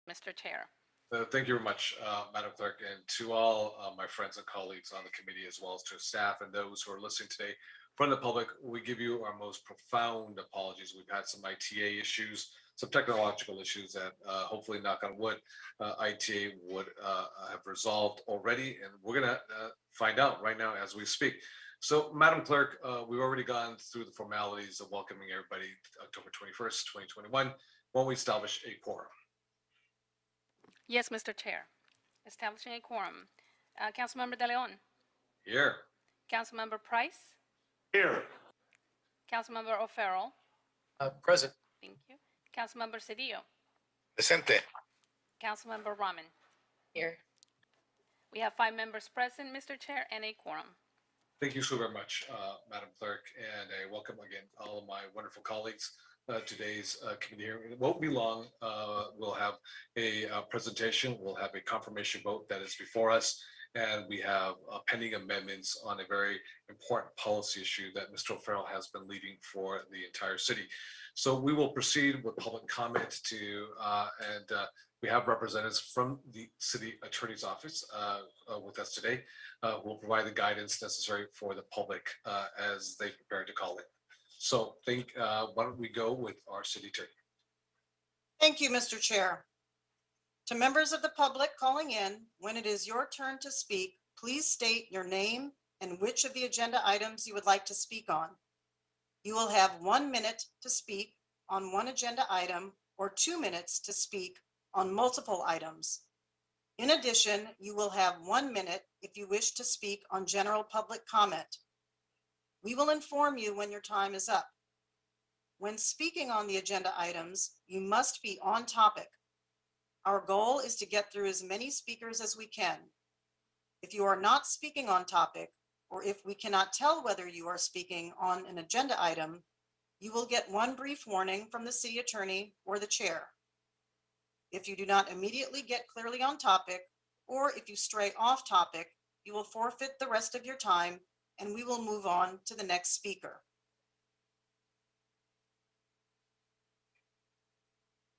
Mr. Chair. Thank you very much, Madam Clerk, and to all my friends and colleagues on the committee, as well as to staff and those who are listening today. From the public, we give you our most profound apologies. We've had some ITA issues, some technological issues that hopefully, knock on wood, ITA would have resolved already, and we're going to find out right now as we speak. So, Madam Clerk, we've already gone through the formalities of welcoming everybody October 21st, 2021, when we establish a quorum. Yes, Mr. Chair. Establishing a quorum. Councilmember De Leon. Here. Councilmember Price. Here. Councilmember O'Farrell. Present. Thank you. Councilmember Cedillo. Presente. Councilmember Rahman. Here. We have 5 members present, Mr. Chair, and a quorum. Thank you so very much, Madam Clerk, and I welcome again all of my wonderful colleagues. Today's committee hearing. It won't be long. We'll have a presentation. We'll have a confirmation vote that is before us, and we have pending amendments on a very important policy issue that Mr. O'Farrell has been leading for the entire city. So we will proceed with public comment and we have representatives from the city attorney's office with us today who will provide the guidance necessary for the public as they prepare to call in. So why don't we go with our city attorney? Thank you, Mr. Chair. To members of the public calling in, when it is your turn to speak, please state your name and which of the agenda items you would like to speak on. You will have 1 minute to speak on one agenda item or 2 minutes to speak on multiple items. In addition, you will have 1 minute if you wish to speak on general public comment. We will inform you when your time is up. When speaking on the agenda items, you must be on topic. Our goal is to get through as many speakers as we can. If you are not speaking on topic, or if we cannot tell whether you are speaking on an agenda item, you will get 1 brief warning from the city attorney or the chair. If you do not immediately get clearly on topic, or if you stray off topic, you will forfeit the rest of your time and we will move on to the next speaker.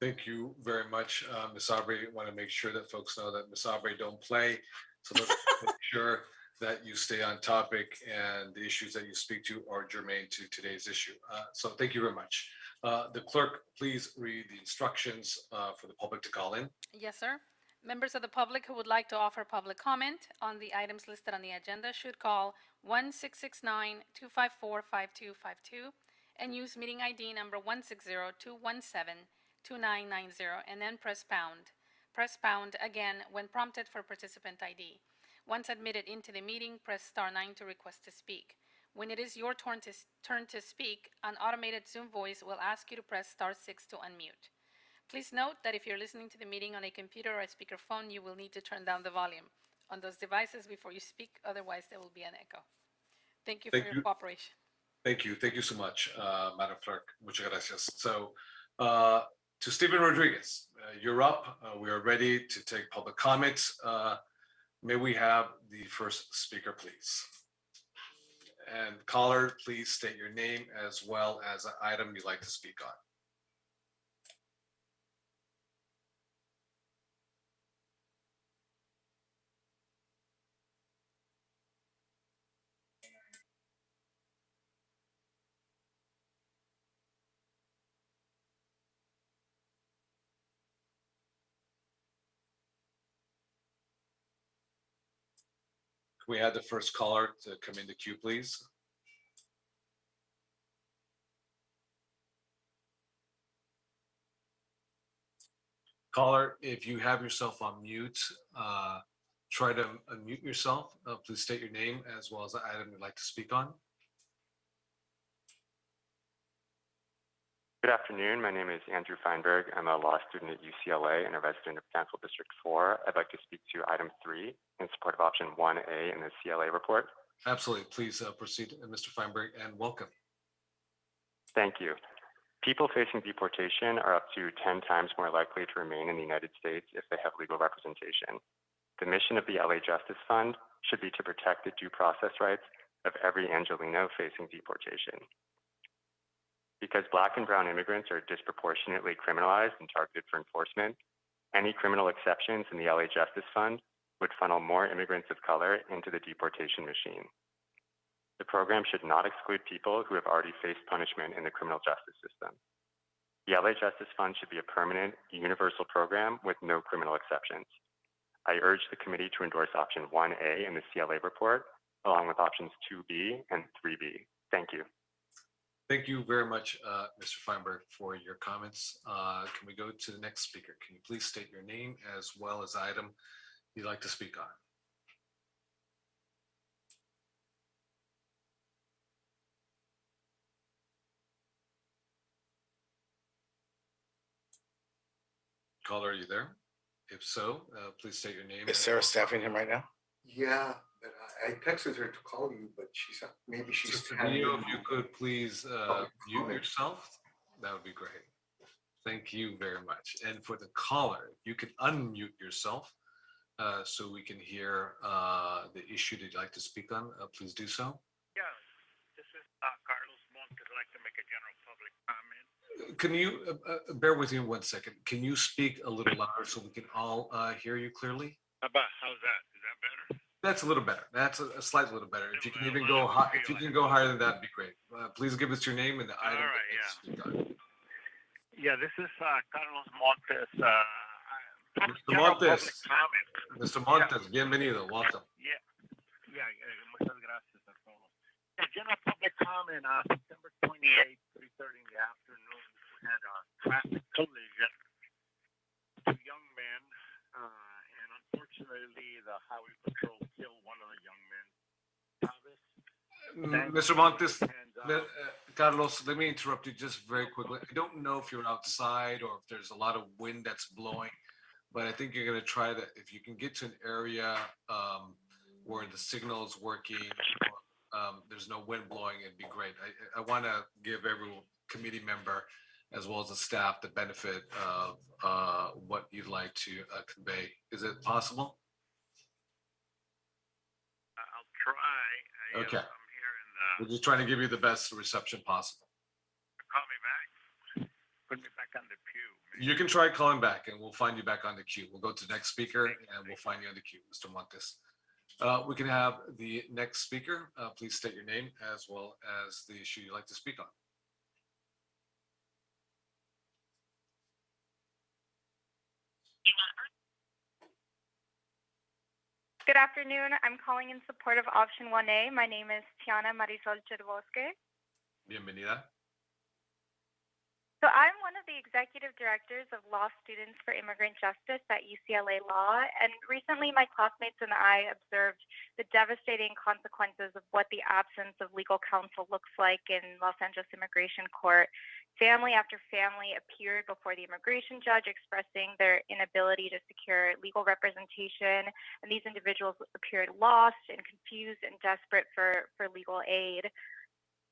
Thank you very much, Ms. Aubrey. I want to make sure that folks know that Ms. Aubrey don't play. So let's make sure that you stay on topic and the issues that you speak to are germane to today's issue. So thank you very much. The clerk, please read the instructions for the public to call in. Yes, sir. Members of the public who would like to offer public comment on the items listed on the agenda should call 1-669-254-5252 and use meeting ID number 160-217-2990 and then press pound. Press pound again when prompted for participant ID. Once admitted into the meeting, press star 9 to request to speak. When it is your turn to speak, an automated Zoom voice will ask you to press star 6 to unmute. Please note that if you're listening to the meeting on a computer or a speakerphone, you will need to turn down the volume on those devices before you speak, otherwise there will be an echo. Thank you for your cooperation. Thank you so much, Madam Clerk. Muchas gracias. So to Stephen Rodriguez, you're up. We are ready to take public comments. May we have the first speaker, please? And caller, please state your name as well as an item you'd like to speak on. Can we have the first caller to come in the queue, please? Caller, if you have yourself on mute, try to unmute yourself. Please state your name as well as the item you'd like to speak on. Good afternoon. My name is Andrew Feinberg. I'm a law student at UCLA and a resident of Council District 4. I'd like to speak to item 3 in support of option 1A in the CLA report. Absolutely. Please proceed, Mr. Feinberg, and welcome. Thank you. People facing deportation are up to 10 times more likely to remain in the United States if they have legal representation. The mission of the LA Justice Fund should be to protect the due process rights of every Angelino facing deportation. Because Black and brown immigrants are disproportionately criminalized and targeted for enforcement, Any criminal exceptions in the LA Justice Fund would funnel more immigrants of color into the deportation machine. The program should not exclude people who have already faced punishment in the criminal justice system. The LA Justice Fund should be a permanent, universal program with no criminal exceptions. I urge the committee to endorse option 1A in the CLA report, along with options 2B and 3B. Thank you. Thank you very much, Mr. Feinberg, for your comments. Can we go to the next speaker? Can you please state your name as well as item you'd like to speak on? Caller, are you there? If so, please state your name. Is Sarah staffing him right now? Yeah, but I texted her to call you, but she's maybe she's. Sister Neo, if you could please mute yourself, that would be great. Thank you very much. And for the caller, you can unmute yourself so we can hear the issue that you'd like to speak on. Please do so. Yeah, this is Carlos Montes. I'd like to make a general public comment. Can you bear with me 1 second? Can you speak a little louder so we can all hear you clearly? How's that? Is that better? That's a little better. That's a slight little better. If you can even go high, if you can go higher than that, it'd be great. Please give us your name and the item. All right, that yeah. you speak on. Yeah, this is Carlos Montes. Mr. Montes. Mr. Montes, bienvenido. Welcome. Muchas gracias a todos. General public comment, September 28th, 3:30 in the afternoon, we had a traffic collision. Two young men, and unfortunately, the highway patrol killed one of the young men. Mr. Montes, Carlos, let me interrupt you just very quickly. I don't know if you're outside or if there's a lot of wind that's blowing, but I think you're going to try to, if you can get to an area where the signal is working, there's no wind blowing, it'd be great. I want to give every committee member as well as the staff the benefit of what you'd like to convey. Is it possible? I'll try. Okay. I'm here in the. We're just trying to give you the best reception possible. Call me back. Put me back on the queue. You can try calling back and we'll find you back on the queue. We'll go to the next speaker and we'll find you on the queue, Mr. Montes. We can have the next speaker. Please state your name as well as the issue you'd like to speak on. Good afternoon. I'm calling in support of option 1A. My name is Tiana Marisol Cherbosque. Bienvenida. So I'm one of the executive directors of Law Students for Immigrant Justice at UCLA Law, and recently my classmates and I observed the devastating consequences of what the absence of legal counsel looks like in Los Angeles Immigration Court. Family after family appeared before the immigration judge expressing their inability to secure legal representation, and these individuals appeared lost and confused and desperate for legal aid.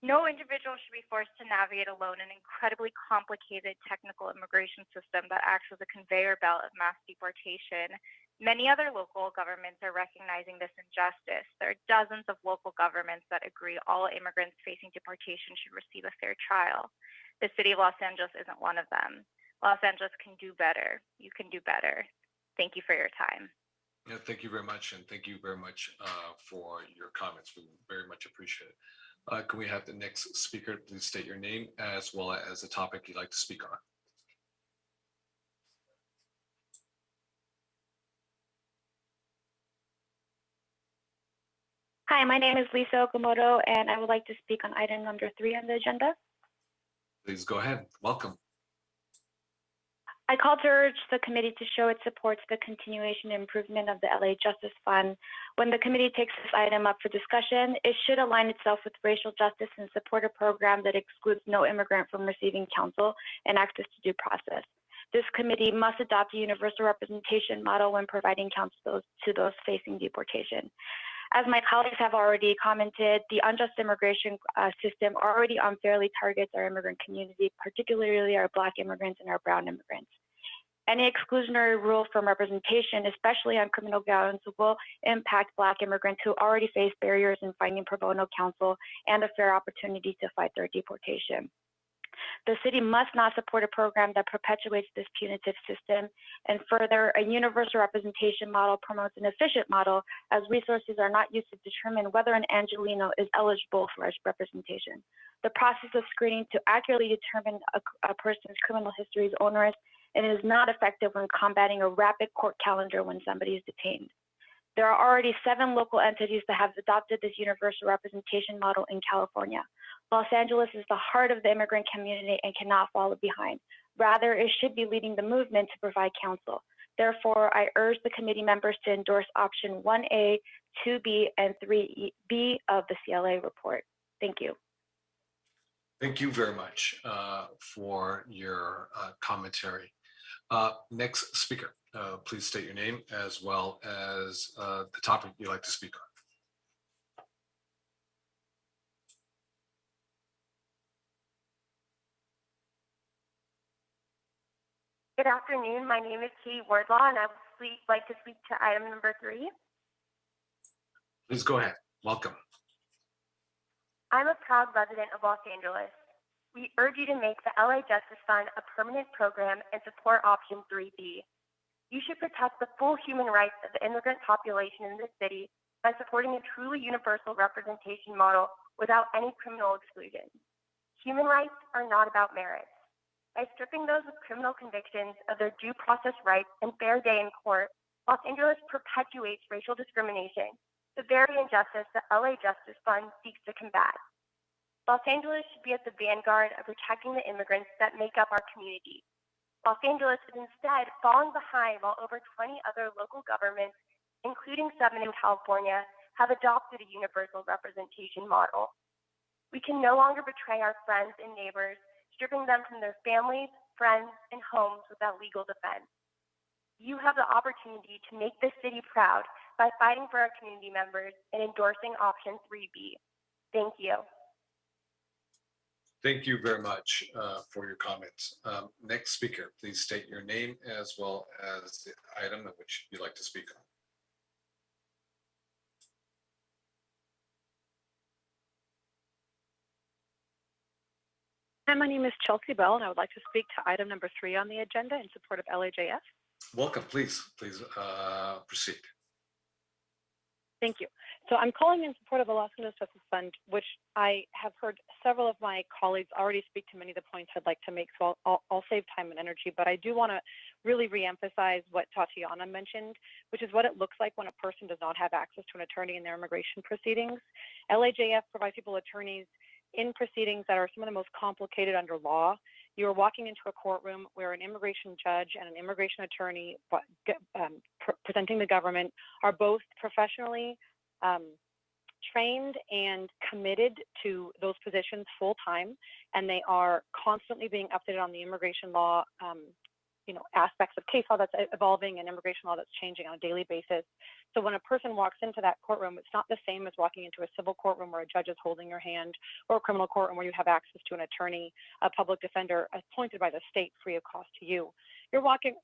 No individual should be forced to navigate alone an incredibly complicated technical immigration system that acts as a conveyor belt of mass deportation. Many other local governments are recognizing this injustice. There are dozens of local governments that agree all immigrants facing deportation should receive a fair trial. The city of Los Angeles isn't one of them. Los Angeles can do better. You can do better. Thank you for your time. Yeah, thank you very much. And thank you very much for your comments. We very much appreciate it. Can we have the next speaker please state your name as well as the topic you'd like to speak on? Hi, my name is Lisa Okamoto, and I would like to speak on item number 3 on the agenda. Please go ahead. Welcome. I call to urge the committee to show its support to the continuation and improvement of the LA Justice Fund. When the committee takes this item up for discussion, it should align itself with racial justice and support a program that excludes no immigrant from receiving counsel and access to due process. This committee must adopt a universal representation model when providing counsel to those facing deportation. As my colleagues have already commented, the unjust immigration system already unfairly targets our immigrant community, particularly our Black immigrants and our brown immigrants. Any exclusionary rule from representation, especially on criminal grounds, will impact Black immigrants who already face barriers in finding pro bono counsel and a fair opportunity to fight their deportation. The city must not support a program that perpetuates this punitive system. And further, a universal representation model promotes an efficient model as resources are not used to determine whether an Angelino is eligible for representation. The process of screening to accurately determine a person's criminal history is onerous and is not effective when combating a rapid court calendar when somebody is detained. There are already 7 local entities that have adopted this universal representation model in California. Los Angeles is the heart of the immigrant community and cannot follow behind. Rather, it should be leading the movement to provide counsel. Therefore, I urge the committee members to endorse option 1A, 2B, and 3B of the CLA report. Thank you. Thank you very much for your commentary. Next speaker, please state your name as well as the topic you'd like to speak on. Good afternoon. My name is Katie Wardlaw, and I would like to speak to item number 3. Please go ahead. Welcome. I'm a proud resident of Los Angeles. We urge you to make the LA Justice Fund a permanent program and support option 3B. You should protect the full human rights of the immigrant population in this city by supporting a truly universal representation model without any criminal exclusion. Human rights are not about merit. By stripping those with criminal convictions of their due process rights and fair day in court, Los Angeles perpetuates racial discrimination, the very injustice the LA Justice Fund seeks to combat. Los Angeles should be at the vanguard of protecting the immigrants that make up our community. Los Angeles is instead falling behind while over 20 other local governments, including 7 in California, have adopted a universal representation model. We can no longer betray our friends and neighbors, stripping them from their families, friends, and homes without legal defense. You have the opportunity to make this city proud by fighting for our community members and endorsing option 3B. Thank you. Thank you very much for your comments. Next speaker, please state your name as well as the item of which you'd like to speak on. Hi, my name is Chelsea Bell, and I would like to speak to item number 3 on the agenda in support of LAJF. Welcome, please proceed. Thank you. So I'm calling in support of the Los Angeles Justice Fund, which I have heard several of my colleagues already speak to many of the points I'd like to make, so I'll save time and energy. But I do want to really reemphasize what Tatiana mentioned, which is what it looks like when a person does not have access to an attorney in their immigration proceedings. LAJF provides people attorneys in proceedings that are some of the most complicated under law. You are walking into a courtroom where an immigration judge and an immigration attorney presenting the government are both professionally trained and committed to those positions full time, and they are constantly being updated on the immigration law, aspects of case law that's evolving and immigration law that's changing on a daily basis. So when a person walks into that courtroom, it's not the same as walking into a civil courtroom where a judge is holding your hand, or a criminal courtroom where you have access to an attorney, a public defender appointed by the state free of cost to you. You're walking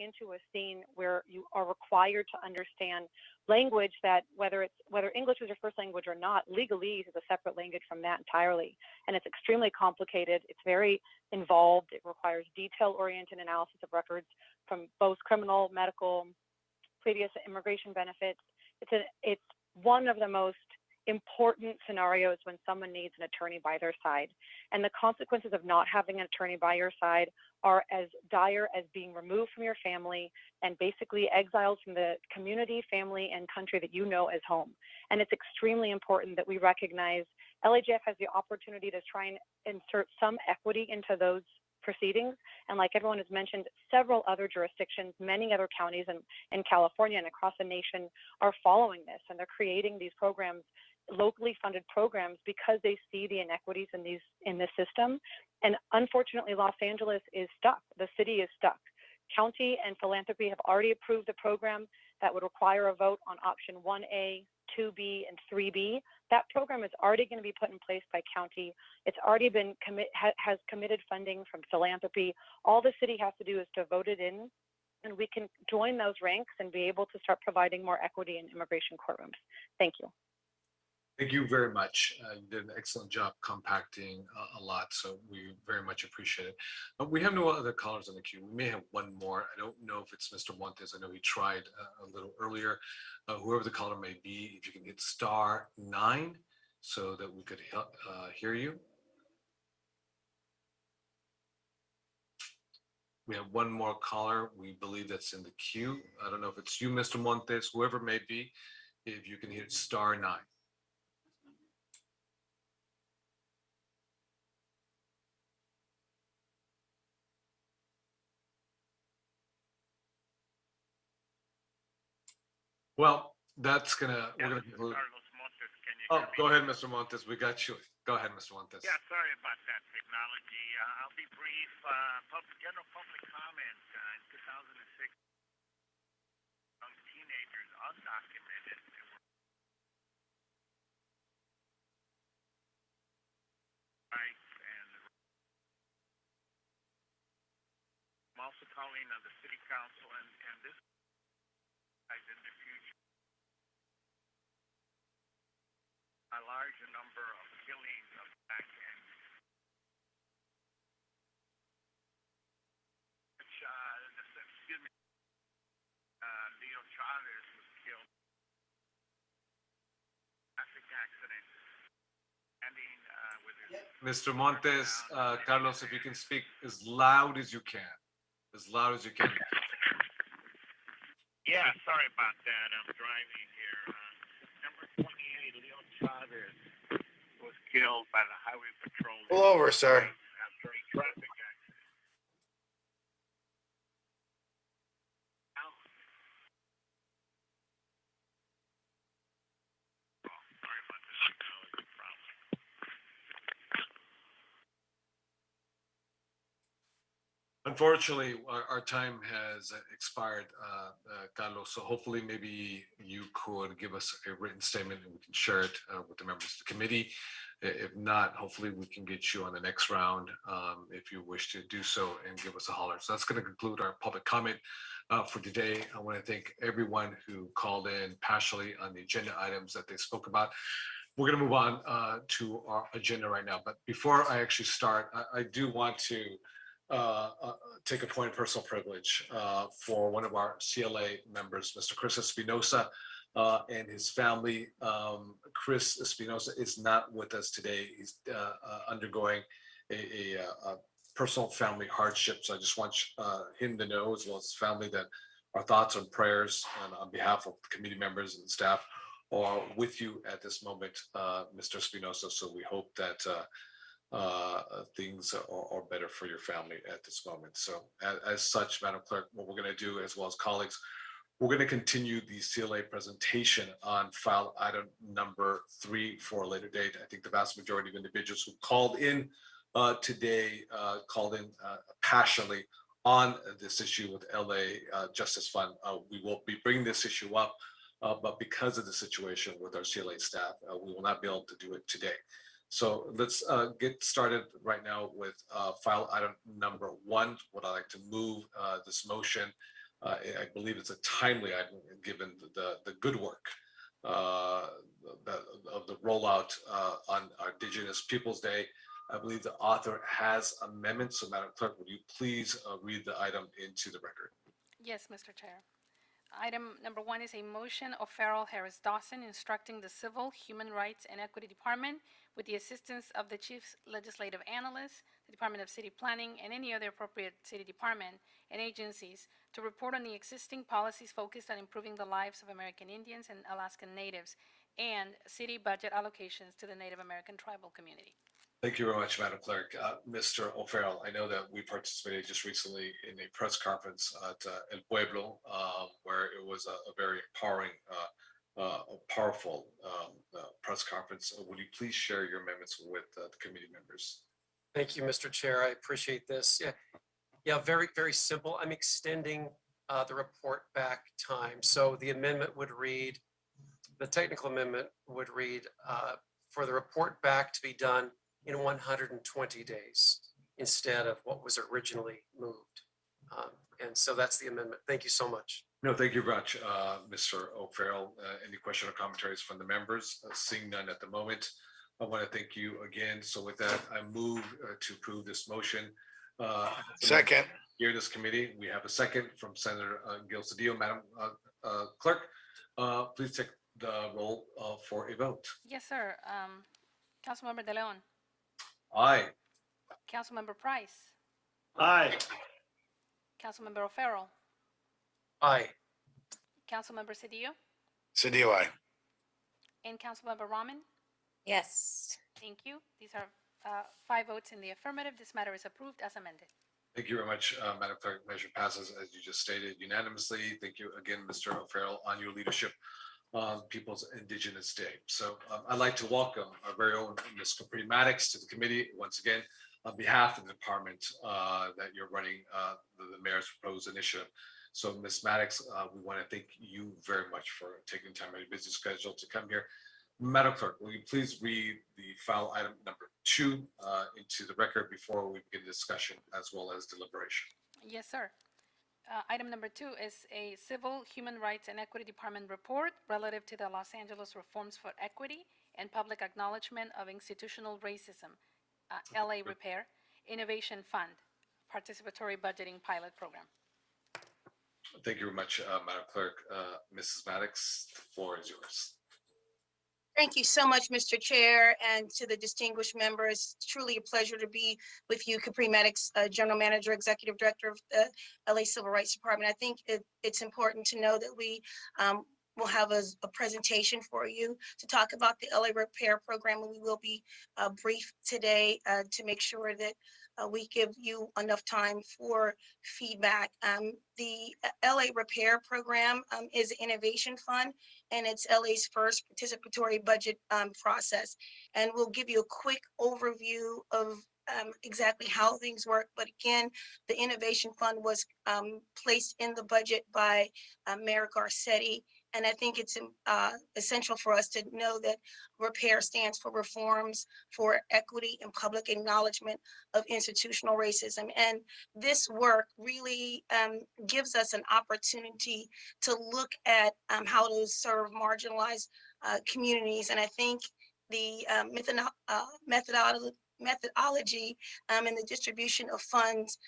into a scene where you are required to understand language that, whether English is your first language or not, legalese is a separate language from that entirely. And it's extremely complicated. It's very involved. It requires detail-oriented analysis of records from both criminal, medical, previous immigration benefits. It's one of the most important scenarios when someone needs an attorney by their side. And the consequences of not having an attorney by your side are as dire as being removed from your family and basically exiled from the community, family, and country that you know as home. And it's extremely important that we recognize LAJF has the opportunity to try and insert some equity into those proceedings. And like everyone has mentioned, several other jurisdictions, many other counties in California and across the nation are following this, and they're creating these programs, locally funded programs, because they see the inequities in this system. And unfortunately, Los Angeles is stuck. The city is stuck. County and philanthropy have already approved a program that would require a vote on option 1A, 2B, and 3B. That program is already going to be put in place by county. It's already been has committed funding from philanthropy. All the city has to do is to vote it in, and we can join those ranks and be able to start providing more equity in immigration courtrooms. Thank you. Thank you very much. You did an excellent job compacting a lot, so we very much appreciate it. We have no other callers on the queue. We may have one more. I don't know if it's Mr. Montes. I know he tried a little earlier. Whoever the caller may be, if you can hit *9 so that we could hear you. We have one more caller. We believe that's in the queue. I don't know if it's you, Mr. Montes, whoever it may be, if you can hit *9. Well, we're gonna conclude. Carlos Montes, can you Oh, hear me? go ahead, Mr. Montes. We got you. Go ahead, Mr. Montes. Yeah, sorry about that technology. I'll be brief. General public comment in 2006, young teenagers, undocumented, they were rights, and I'm also calling on the city council and this in the future. A large number of killings of black and excuse me, Leo Chavez was killed. Traffic accident. Ending with his Mr. Montes, Carlos, if you can speak as loud as you can, as loud as you can. Yeah, sorry about that. I'm driving here. September 28, Leo Chavez was killed by the highway patrol. Pull over, sir. After a traffic accident. Sorry about the technology problem. Unfortunately, our time has expired, Carlos. So hopefully, maybe you could give us a written statement and we can share it with the members of the committee. If not, hopefully we can get you on the next round if you wish to do so and give us a holler. So that's going to conclude our public comment for today. I want to thank everyone who called in passionately on the agenda items that they spoke about. We're going to move on to our agenda right now. But before I actually start, I do want to take a point of personal privilege for one of our CLA members, Mr. Chris Espinosa, and his family. Chris Espinosa is not with us today. He's undergoing a personal family hardship. So I just want him to know, as well as his family, that our thoughts and prayers on behalf of the committee members and staff are with you at this moment, Mr. Espinosa. So we hope that things are better for your family at this moment. So as such, Madam Clerk, what we're going to do, as well as colleagues, we're going to continue the CLA presentation on file item number 3 for a later date. I think the vast majority of individuals who called in today called in passionately on this issue with LA Justice Fund. We will be bringing this issue up, but because of the situation with our CLA staff, we will not be able to do it today. So let's get started right now with file item number 1. Would I like to move this motion? I believe it's a timely item given the good work of the rollout on our Indigenous Peoples Day. I believe the author has amendments. So Madam Clerk, would you please read the item into the record? Yes, Mr. Chair. Item number 1 is a motion of Farrell Harris Dawson instructing the Civil, Human Rights, and Equity Department, with the assistance of the Chief Legislative Analyst, the Department of City Planning, and any other appropriate city department and agencies, to report on the existing policies focused on improving the lives of American Indians and Alaskan Natives, and city budget allocations to the Native American tribal community. Thank you very much, Madam Clerk. Mr. O'Farrell, I know that we participated just recently in a press conference at El Pueblo, where it was a very empowering, powerful press conference. Would you please share your amendments with the committee members? Thank you, Mr. Chair. I appreciate this. Yeah, very, very simple. I'm extending the report back time. So the amendment would read, the technical amendment would read, for the report back to be done in 120 days instead of what was originally moved. And so that's the amendment. Thank you so much. No, thank you very much, Mr. O'Farrell. Any question or commentaries from the members? Seeing none at the moment. I want to thank you again. So with that, I move to approve this motion. Second. Here in this committee, we have a second from Senator Gil Cedillo. Madam Clerk, please take the roll for a vote. Yes, sir. Councilmember De Leon, Aye. Councilmember Price, Aye. Councilmember O'Farrell, Aye. Councilmember Cedillo, Cedillo, aye. and Councilmember Rahman. Yes. Thank you. These are 5 votes in the affirmative. This matter is approved as amended. Thank you very much, Madam Clerk. Measure passes, as you just stated, unanimously. Thank you again, Mr. O'Farrell, on your leadership on People's Indigenous Day. So I'd like to welcome our very own Ms. Capri Maddox to the committee once again on behalf of the department that you're running the mayor's proposed initiative. So Ms. Maddox, we want to thank you very much for taking time out of your busy schedule to come here. Madam Clerk, will you please read the file item number 2 into the record before we begin discussion as well as deliberation? Yes, sir. Item number 2 is a Civil, Human Rights, and Equity Department report relative to the Los Angeles Reforms for Equity and Public Acknowledgement of Institutional Racism, LA Repair, Innovation Fund, Participatory Budgeting Pilot Program. Thank you very much, Madam Clerk. Mrs. Maddox, the floor is yours. Thank you so much, Mr. Chair, and to the distinguished members. It's truly a pleasure to be with you, Capri Maddox, General Manager, Executive Director of the LA Civil Rights Department. I think it's important to know that we will have a presentation for you to talk about the LA Repair Program, and we will be brief today to make sure that we give you enough time for feedback. The LA Repair Program is an innovation fund, and it's LA's first participatory budget process. And we'll give you a quick overview of exactly how things work. But again, the innovation fund was placed in the budget by Mayor Garcetti. And I think it's essential for us to know that REPAIR stands for Reforms for Equity and Public Acknowledgement of Institutional Racism. And this work really gives us an opportunity to look at how to serve marginalized communities. And I think the methodology and the distribution of funds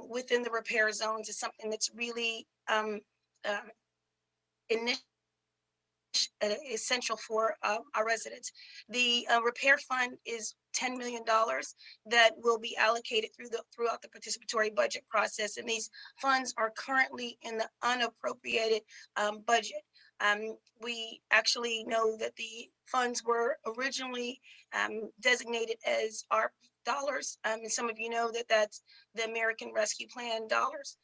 within the repair zones is something that's really essential for our residents. The repair fund is $10 million that will be allocated throughout the participatory budget process. And these funds are currently in the unappropriated budget. We actually know that the funds were originally designated as ARP dollars. And some of you know that that's the American Rescue Plan dollars.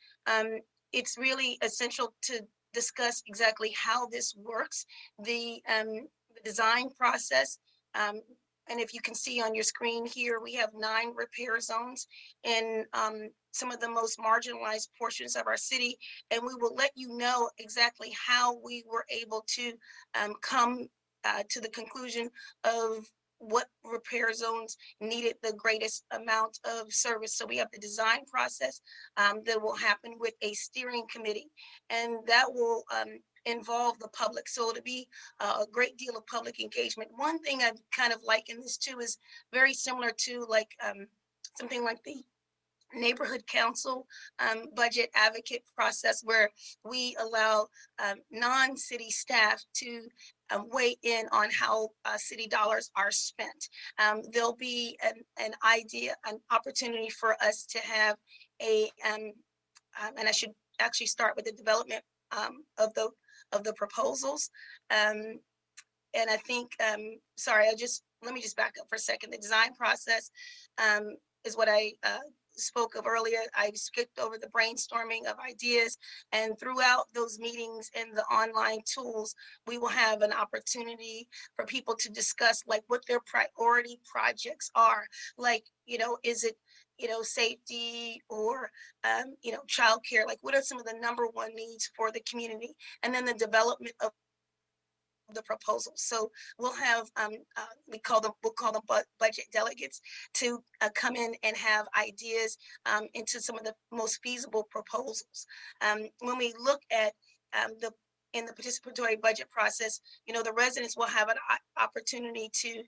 It's really essential to discuss exactly how this works, the design process. And if you can see on your screen here, we have 9 repair zones in some of the most marginalized portions of our city. And we will let you know exactly how we were able to come to the conclusion of what repair zones needed the greatest amount of service. So we have the design process that will happen with a steering committee, and that will involve the public. So it'll be a great deal of public engagement. One thing I kind of like in this too is very similar to like something like the neighborhood council budget advocate process, where we allow non-city staff to weigh in on how city dollars are spent. There'll be an opportunity for us to have and I should actually start with the development of the proposals. And I think, let me just back up for a second. The design process is what I spoke of earlier. I skipped over the brainstorming of ideas, and throughout those meetings and the online tools, we will have an opportunity for people to discuss like what their priority projects are. Like, is it, safety or, childcare? Like, what are some of the #1 needs for the community? And then the development of the proposals. So we'll have, we'll call them budget delegates to come in and have ideas into some of the most feasible proposals. When we look at in the participatory budget process, the residents will have an opportunity to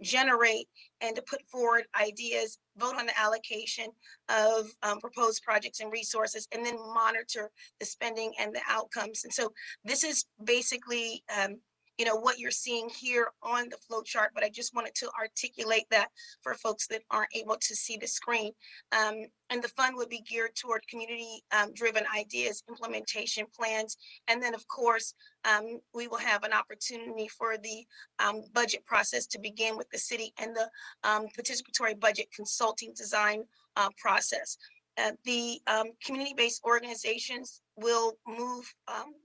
generate and to put forward ideas, vote on the allocation of proposed projects and resources, and then monitor the spending and the outcomes. And so this is basically what you're seeing here on the flow chart, but I just wanted to articulate that for folks that aren't able to see the screen. And the fund would be geared toward community driven ideas, implementation plans, and then of course, we will have an opportunity for the budget process to begin with the city and the participatory budget consulting design process. The community-based organizations will move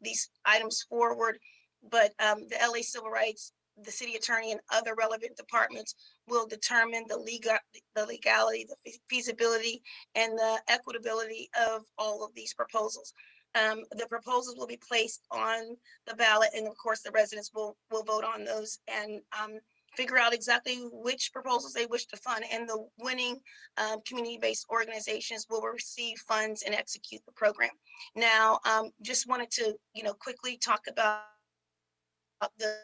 these items forward, but the LA Civil Rights, the city attorney, and other relevant departments will determine the legality, the feasibility, and the equitability of all of these proposals. The proposals will be placed on the ballot, and of course, the residents will vote on those and figure out exactly which proposals they wish to fund, and the winning community-based organizations will receive funds and execute the program. Now, just wanted to quickly talk about the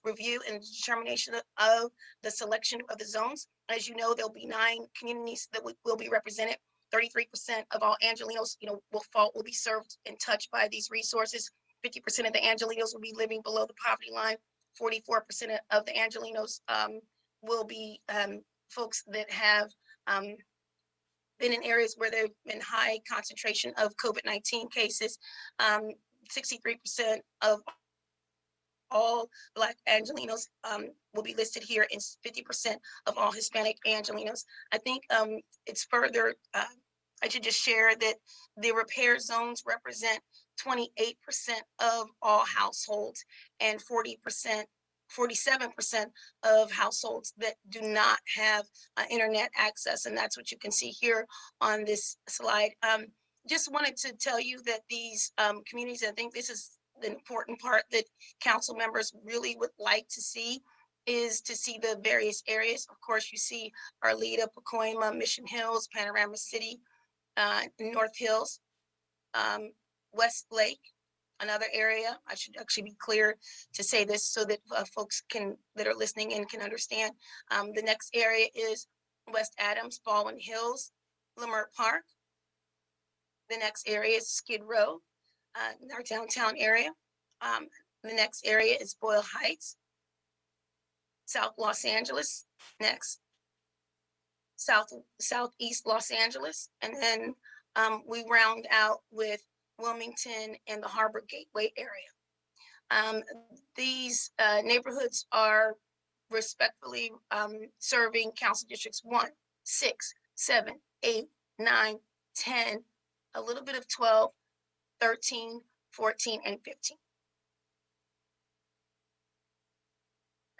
review and determination of the selection of the zones. As you know, there'll be 9 communities that will be represented. 33% of all Angelenos, will be served and touched by these resources. 50% of the Angelenos will be living below the poverty line. 44% of the Angelenos will be folks that have been in areas where there's been high concentration of COVID-19 cases. 63% of all Black Angelenos will be listed here, and 50% of all Hispanic Angelenos. I think it's further, I should just share that the repair zones represent 28% of all households and 47% of households that do not have internet access. And that's what you can see here on this slide. Just wanted to tell you that these communities, I think this is the important part that council members really would like to see, is to see the various areas. Of course, you see Arleta, Pacoima, Mission Hills, Panorama City, North Hills, West Lake, another area. I should actually be clear to say this so that folks that are listening in can understand. The next area is West Adams, Baldwin Hills, Leimert Park. The next area is Skid Row, our downtown area. The next area is Boyle Heights, South Los Angeles, next, Southeast Los Angeles, and then we round out with Wilmington and the Harbor Gateway area. These neighborhoods are respectfully serving council districts 1, 6, 7, 8, 9, 10, a little bit of 12, 13, 14, and 15.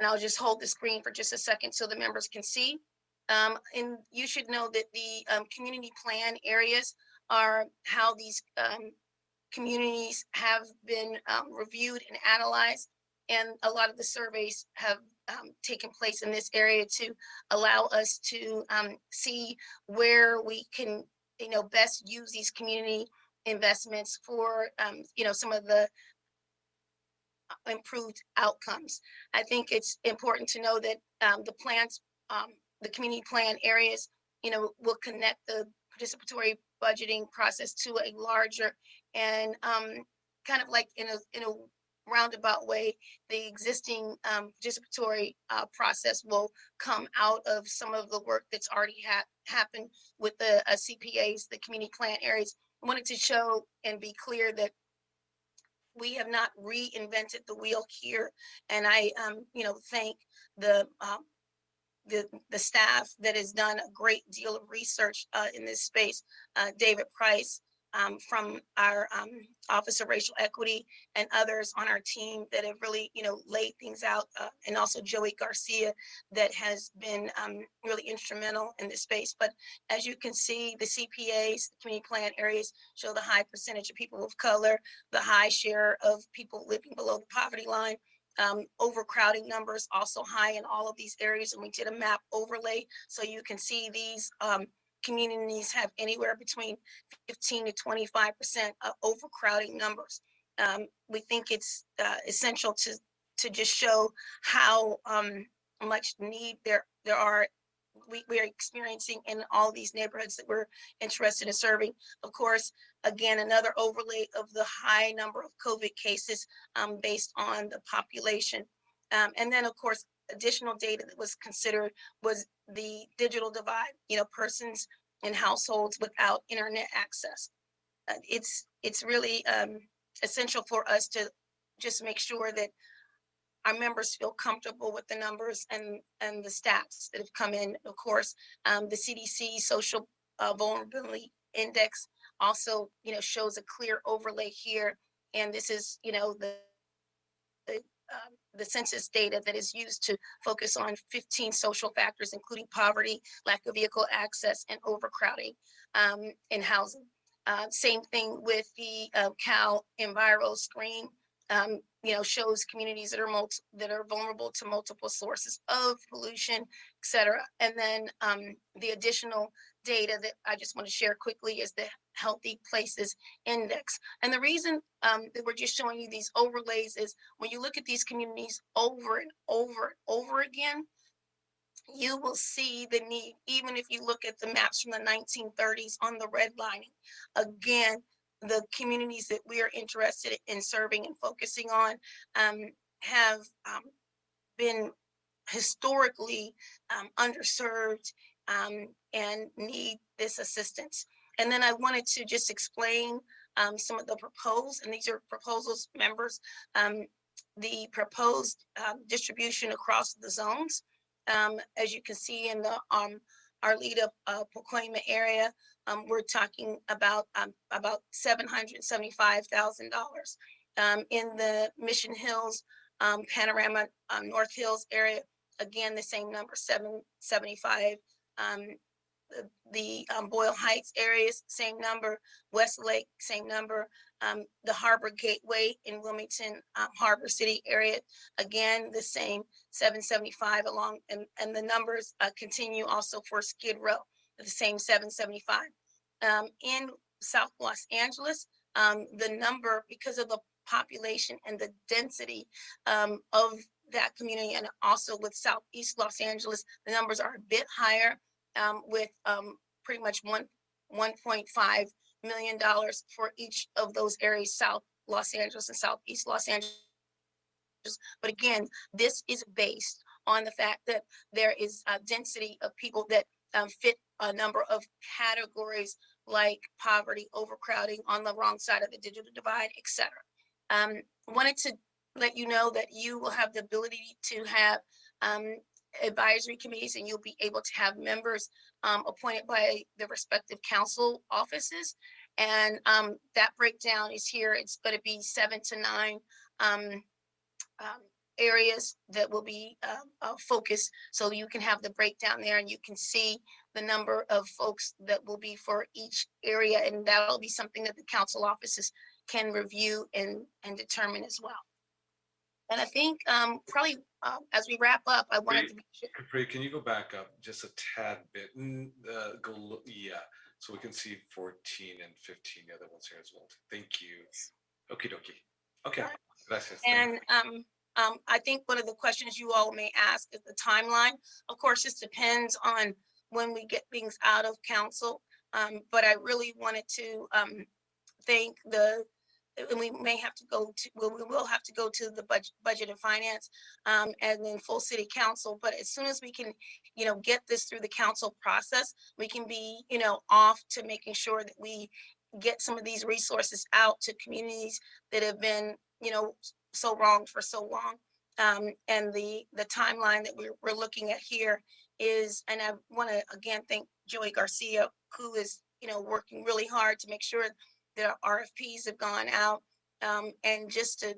And I'll just hold the screen for just a second so the members can see. And you should know that the community plan areas are how these communities have been reviewed and analyzed. And a lot of the surveys have taken place in this area to allow us to see where we can, best use these community investments for, some of the improved outcomes. I think it's important to know that the plans, the community plan areas, will connect the participatory budgeting process to a larger and kind of like in a roundabout way, the existing participatory process will come out of some of the work that's already happened with the CPAs, the community plan areas. I wanted to show and be clear that we have not reinvented the wheel here. And I, thank the staff that has done a great deal of research in this space. David Price, from our Office of Racial Equity and others on our team that have really, laid things out, and also Joey Garcia that has been really instrumental in this space. But as you can see, the CPAs, the community plan areas, show the high percentage of people of color, the high share of people living below the poverty line. Overcrowding numbers also high in all of these areas, and we did a map overlay so you can see these communities have anywhere between 15 to 25% of overcrowding numbers. We think it's essential to just show how much need there are. We are experiencing in all these neighborhoods that we're interested in serving. Of course, again, another overlay of the high number of COVID cases based on the population. And then, of course, additional data that was considered was the digital divide, persons in households without internet access. It's really essential for us to just make sure that our members feel comfortable with the numbers and the stats that have come in. Of course, the CDC social vulnerability index also, shows a clear overlay here. And this is, the census data that is used to focus on 15 social factors, including poverty, lack of vehicle access, and overcrowding in housing. Same thing with the Cal Enviro screen. Shows communities that are vulnerable to multiple sources of pollution, et cetera. And then the additional data that I just want to share quickly is the Healthy Places Index. And the reason that we're just showing you these overlays is when you look at these communities over and over and over again, you will see the need, even if you look at the maps from the 1930s on the redlining. Again, the communities that we are interested in serving and focusing on have been historically underserved and need this assistance. And then I wanted to just explain some of the proposed, and these are proposals, members, the proposed distribution across the zones. As you can see in the our lead up Pacoima area, we're talking about $775,000. In the Mission Hills, Panorama, North Hills area, again, the same number, 775. The Boyle Heights areas, same number. Westlake, same number. The Harbor Gateway in Wilmington, Harbor City area, again, the same 775 along, and the numbers continue also for Skid Row, the same 775. In South Los Angeles, the number, because of the population and the density of that community, and also with Southeast Los Angeles, the numbers are a bit higher, with pretty much $1.5 million for each of those areas, South Los Angeles and Southeast Los Angeles. But again, this is based on the fact that there is a density of people that fit a number of categories like poverty, overcrowding, on the wrong side of the digital divide, etc. Wanted to let you know that you will have the ability to have advisory committees, and you'll be able to have members appointed by the respective council offices. And that breakdown is here. It's going to be 7 to 9 areas that will be focused. So you can have the breakdown there, and you can see the number of folks that will be for each area. And that'll be something that the council offices can review and determine as well. And I think probably as we wrap up, I wanted to be sure. Capri, can you go back up just a tad bit? Yeah, so we can see 14 and 15, the other ones here as well. Thank you. Okie dokie. Okay, gracias. And I think one of the questions you all may ask is the timeline. Of course, this depends on when we get things out of council. But I really wanted to thank and we may have to go to, well, we will have to go to the budget and finance and then full city council. But as soon as we can, get this through the council process, we can be, off to making sure that we get some of these resources out to communities that have been, so wronged for so long. And the timeline that we're looking at here is, and I want to again thank Joey Garcia, who is, working really hard to make sure the RFPs have gone out. And just to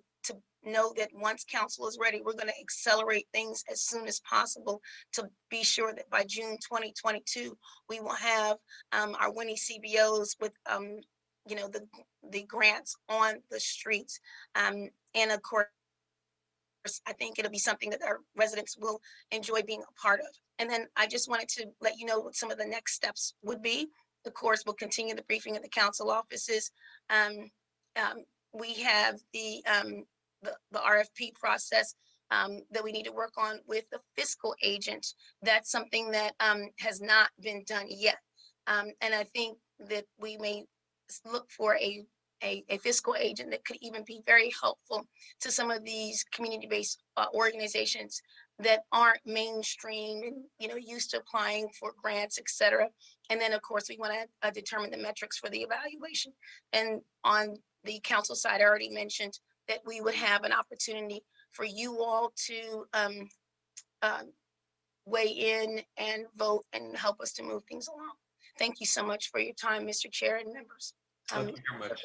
know that once council is ready, we're going to accelerate things as soon as possible to be sure that by June 2022, we will have our winning CBOs with, you know, the grants on the streets. And of course, I think it'll be something that our residents will enjoy being a part of. And then I just wanted to let you know what some of the next steps would be. Of course, we'll continue the briefing at the council offices. We have the RFP process that we need to work on with the fiscal agent. That's something that has not been done yet. And I think that we may look for a fiscal agent that could even be very helpful to some of these community-based organizations that aren't mainstream and, you know, used to applying for grants, et cetera. And then, of course, we want to determine the metrics for the evaluation. And on the council side, I already mentioned that we would have an opportunity for you all to weigh in and vote and help us to move things along. Thank you so much for your time, Mr. Chair and members. Thank you very much.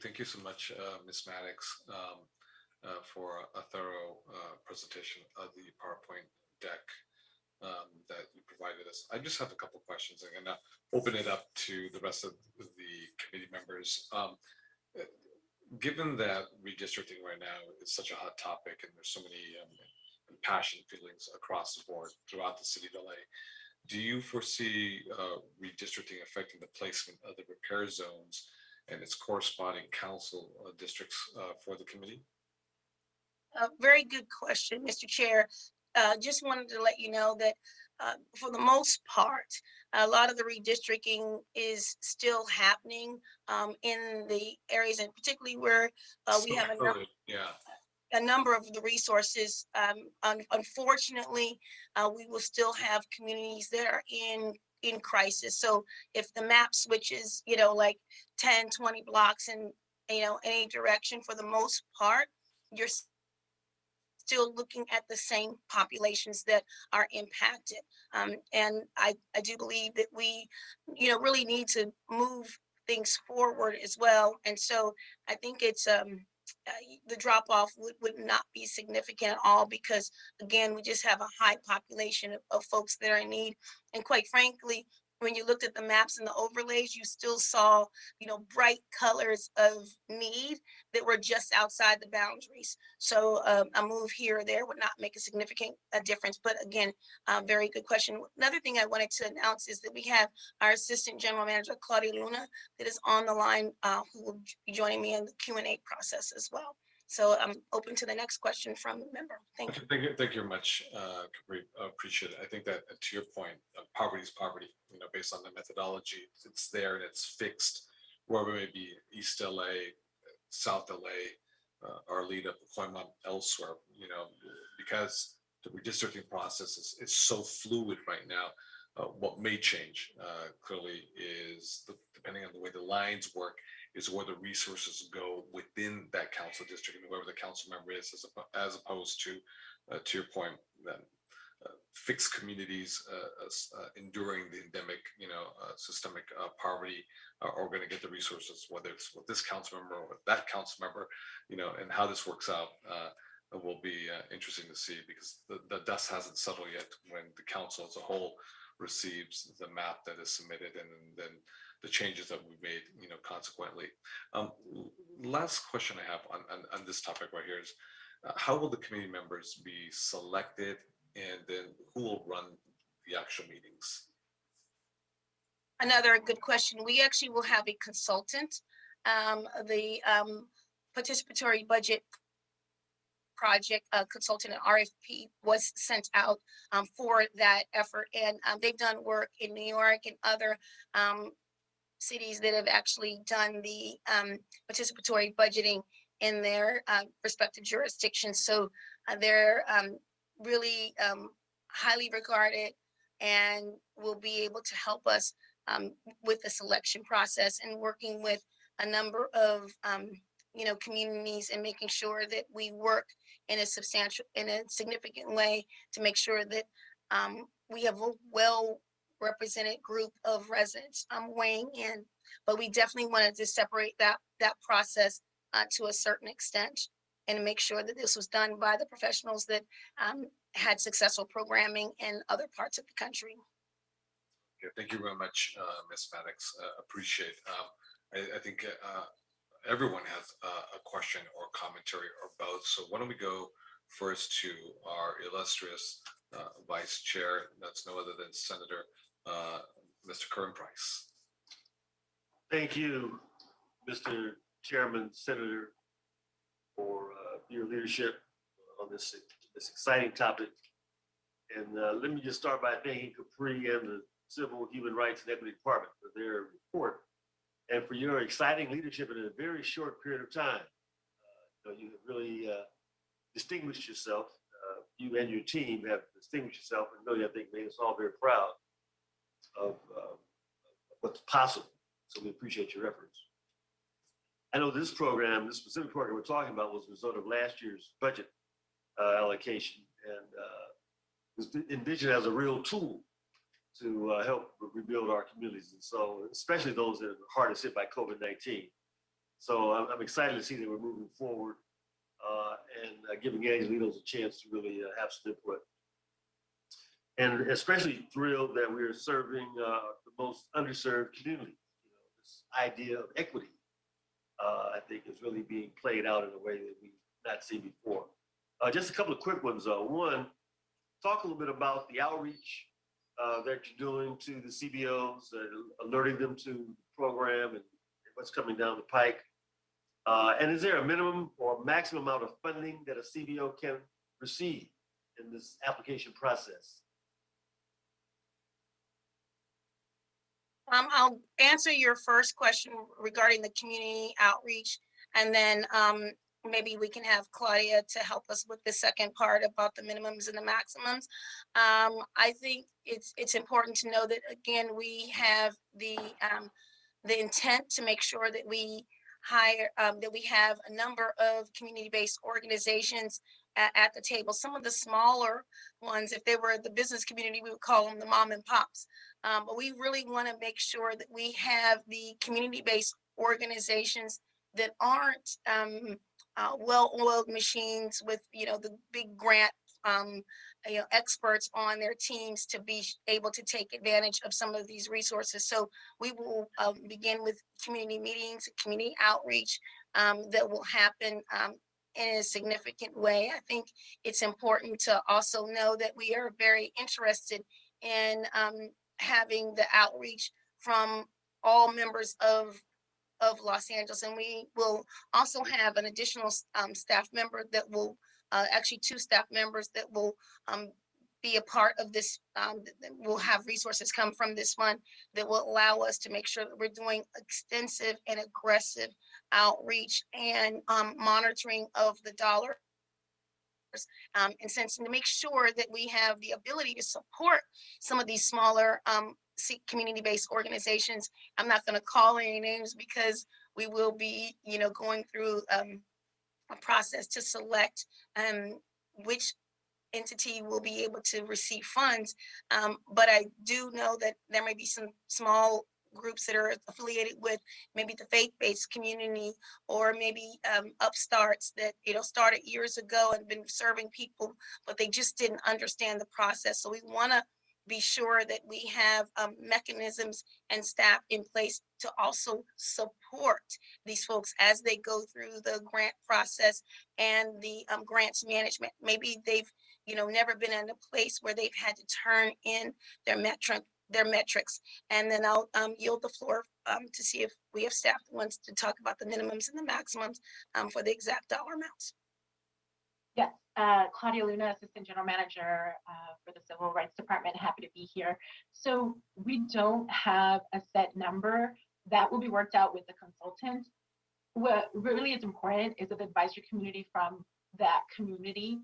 Thank you so much, Ms. Maddox, for a thorough presentation of the PowerPoint deck that you provided us. I just have a couple of questions. I'm going to open it up to the rest of the committee members. Given that redistricting right now is such a hot topic and there's so many passionate feelings across the board throughout the city of LA, do you foresee redistricting affecting the placement of the repair zones and its corresponding council districts for the committee? A very good question, Mr. Chair. Just wanted to let you know that for the most part, a lot of the redistricting is still happening in the areas, and particularly where we have a number of the resources. Unfortunately, we will still have communities that are in crisis. So if the map switches, you know, like 10, 20 blocks in, you know, any direction, for the most part, you're still looking at the same populations that are impacted. And I do believe that we, you know, really need to move things forward as well. And so I think it's the drop off would not be significant at all, because again, we just have a high population of folks that are in need. And quite frankly, when you looked at the maps and the overlays, you still saw, you know, bright colors of need that were just outside the boundaries. So a move here or there would not make a significant difference. But again, very good question. Another thing I wanted to announce is that we have our Assistant General Manager, Claudia Luna, that is on the line, who will be joining me in the Q&A process as well. So I'm open to the next question from the member. Thank you. Thank you very much, Capri. Appreciate it. I think that to your point, poverty is poverty. You know, based on the methodology, it's there and it's fixed. Wherever it may be, East LA, South LA, our lead up Pacoima, elsewhere. You know, because the redistricting process is so fluid right now. What may change clearly is depending on the way the lines work, is where the resources go within that council district and whoever the council member is, as opposed to your point, fixed communities enduring the endemic, you know, systemic poverty are going to get the resources, whether it's with this council member or with that council member, you know, and how this works out will be interesting to see, because the dust hasn't settled yet when the council as a whole receives the map that is submitted and then the changes that we made, you know, consequently. Last question I have on this topic right here is, how will the committee members be selected, and then who will run the actual meetings? Another good question. We actually will have a consultant. The participatory budget project consultant and RFP was sent out for that effort, and they've done work in New York and other cities that have actually done the participatory budgeting in their respective jurisdictions. So they're really highly regarded and will be able to help us with the selection process and working with a number of you know, communities, and making sure that we work in a significant way to make sure that we have a well represented group of residents weighing in But we definitely wanted to separate that process to a certain extent and make sure that this was done by the professionals that had successful programming in other parts of the country. Okay, thank you very much, Ms. Maddox. Appreciate. I think everyone has a question or commentary or both. So why don't we go first to our illustrious Vice Chair, that's no other than Senator Mr. Curran Price. Thank you, Mr. Chairman, Senator, for your leadership on this exciting topic. And let me just start by thanking Capri and the Civil Human Rights and Equity Department for their report and for your exciting leadership in a very short period of time. You have really distinguished yourself. You and your team have distinguished yourself, and really, I think, made us all very proud of what's possible. So we appreciate your efforts. I know this program, this specific program we're talking about, was a result of last year's budget allocation, and was envisioned as a real tool to help rebuild our communities, and so especially those that are hardest hit by COVID-19. So I'm excited to see that we're moving forward and giving Angelinos a chance to really have some input. And especially thrilled that we're serving the most underserved community. This idea of equity, I think, is really being played out in a way that we've not seen before. Just a couple of quick ones. One, talk a little bit about the outreach that you're doing to the CBOs, alerting them to the program and what's coming down the pike. And is there a minimum or maximum amount of funding that a CBO can receive in this application process? I'll answer your first question regarding the community outreach, and then maybe we can have Claudia to help us with the second part about the minimums and the maximums. I think it's important to know that, again, we have the intent to make sure that we hire, that we have a number of community-based organizations at the table. Some of the smaller ones, if they were the business community, we would call them the mom and pops. But we really want to make sure that we have the community-based organizations that aren't well-oiled machines with, the big grant experts on their teams to be able to take advantage of some of these resources. So we will begin with community meetings, community outreach that will happen in a significant way. I think it's important to also know that we are very interested in having the outreach from all members of Los Angeles. And we will also have an additional staff member that will, actually 2 staff members that will be a part of this, will have resources come from this fund that will allow us to make sure that we're doing extensive and aggressive outreach and monitoring of the dollars. And since to make sure that we have the ability to support some of these smaller community-based organizations, I'm not going to call any names because we will be, going through a process to select which entity will be able to receive funds. But I do know that there may be some small groups that are affiliated with maybe the faith-based community, or maybe upstarts that started years ago and been serving people, but they just didn't understand the process. So we want to be sure that we have mechanisms and staff in place to also support these folks as they go through the grant process and the grants management. Maybe they've never been in a place where they've had to turn in their metrics. And then I'll yield the floor to see if we have staff that wants to talk about the minimums and the maximums for the exact dollar amounts. Yes, Claudia Luna, Assistant General Manager for the Civil Rights Department. Happy to be here. So we don't have a set number. That will be worked out with the consultant. What really is important is that the advisory community from that community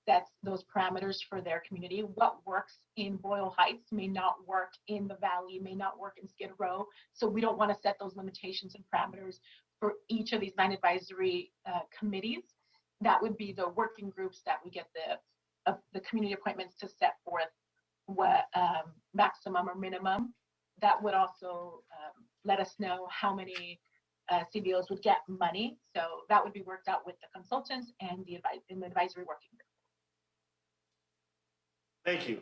sets those parameters for their community. What works in Boyle Heights may not work in the Valley, may not work in Skid Row. So we don't want to set those limitations and parameters for each of these 9 advisory committees. That would be the working groups that we get the community appointments to set forth what maximum or minimum. That would also let us know how many CBOs would get money. So that would be worked out with the consultants and the advisory working group. Thank you.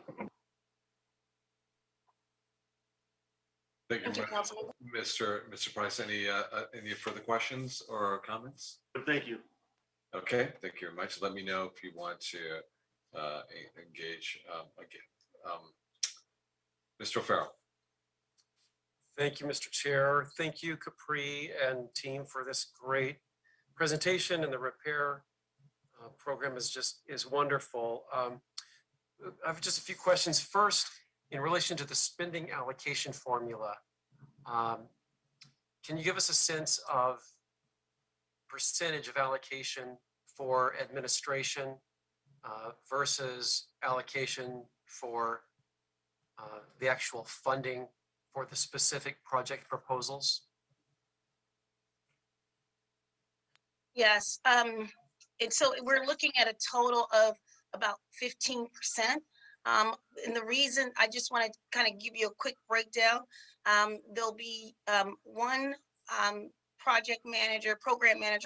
Thank you, Thank you, much. Councilman. Mr. Price, any further questions or comments? Thank you. Okay, thank you very much. Let me know if you want to engage again. Mr. O'Farrell. Thank you, Mr. Chair. Thank you, Capri and team, for this great presentation, and the repair program is wonderful. I have just a few questions. First, in relation to the spending allocation formula, can you give us a sense of percentage of allocation for administration versus allocation for the actual funding for the specific project proposals? Yes, and so we're looking at a total of about 15%. And the reason, I just want to kind of give you a quick breakdown. There'll be one program manager,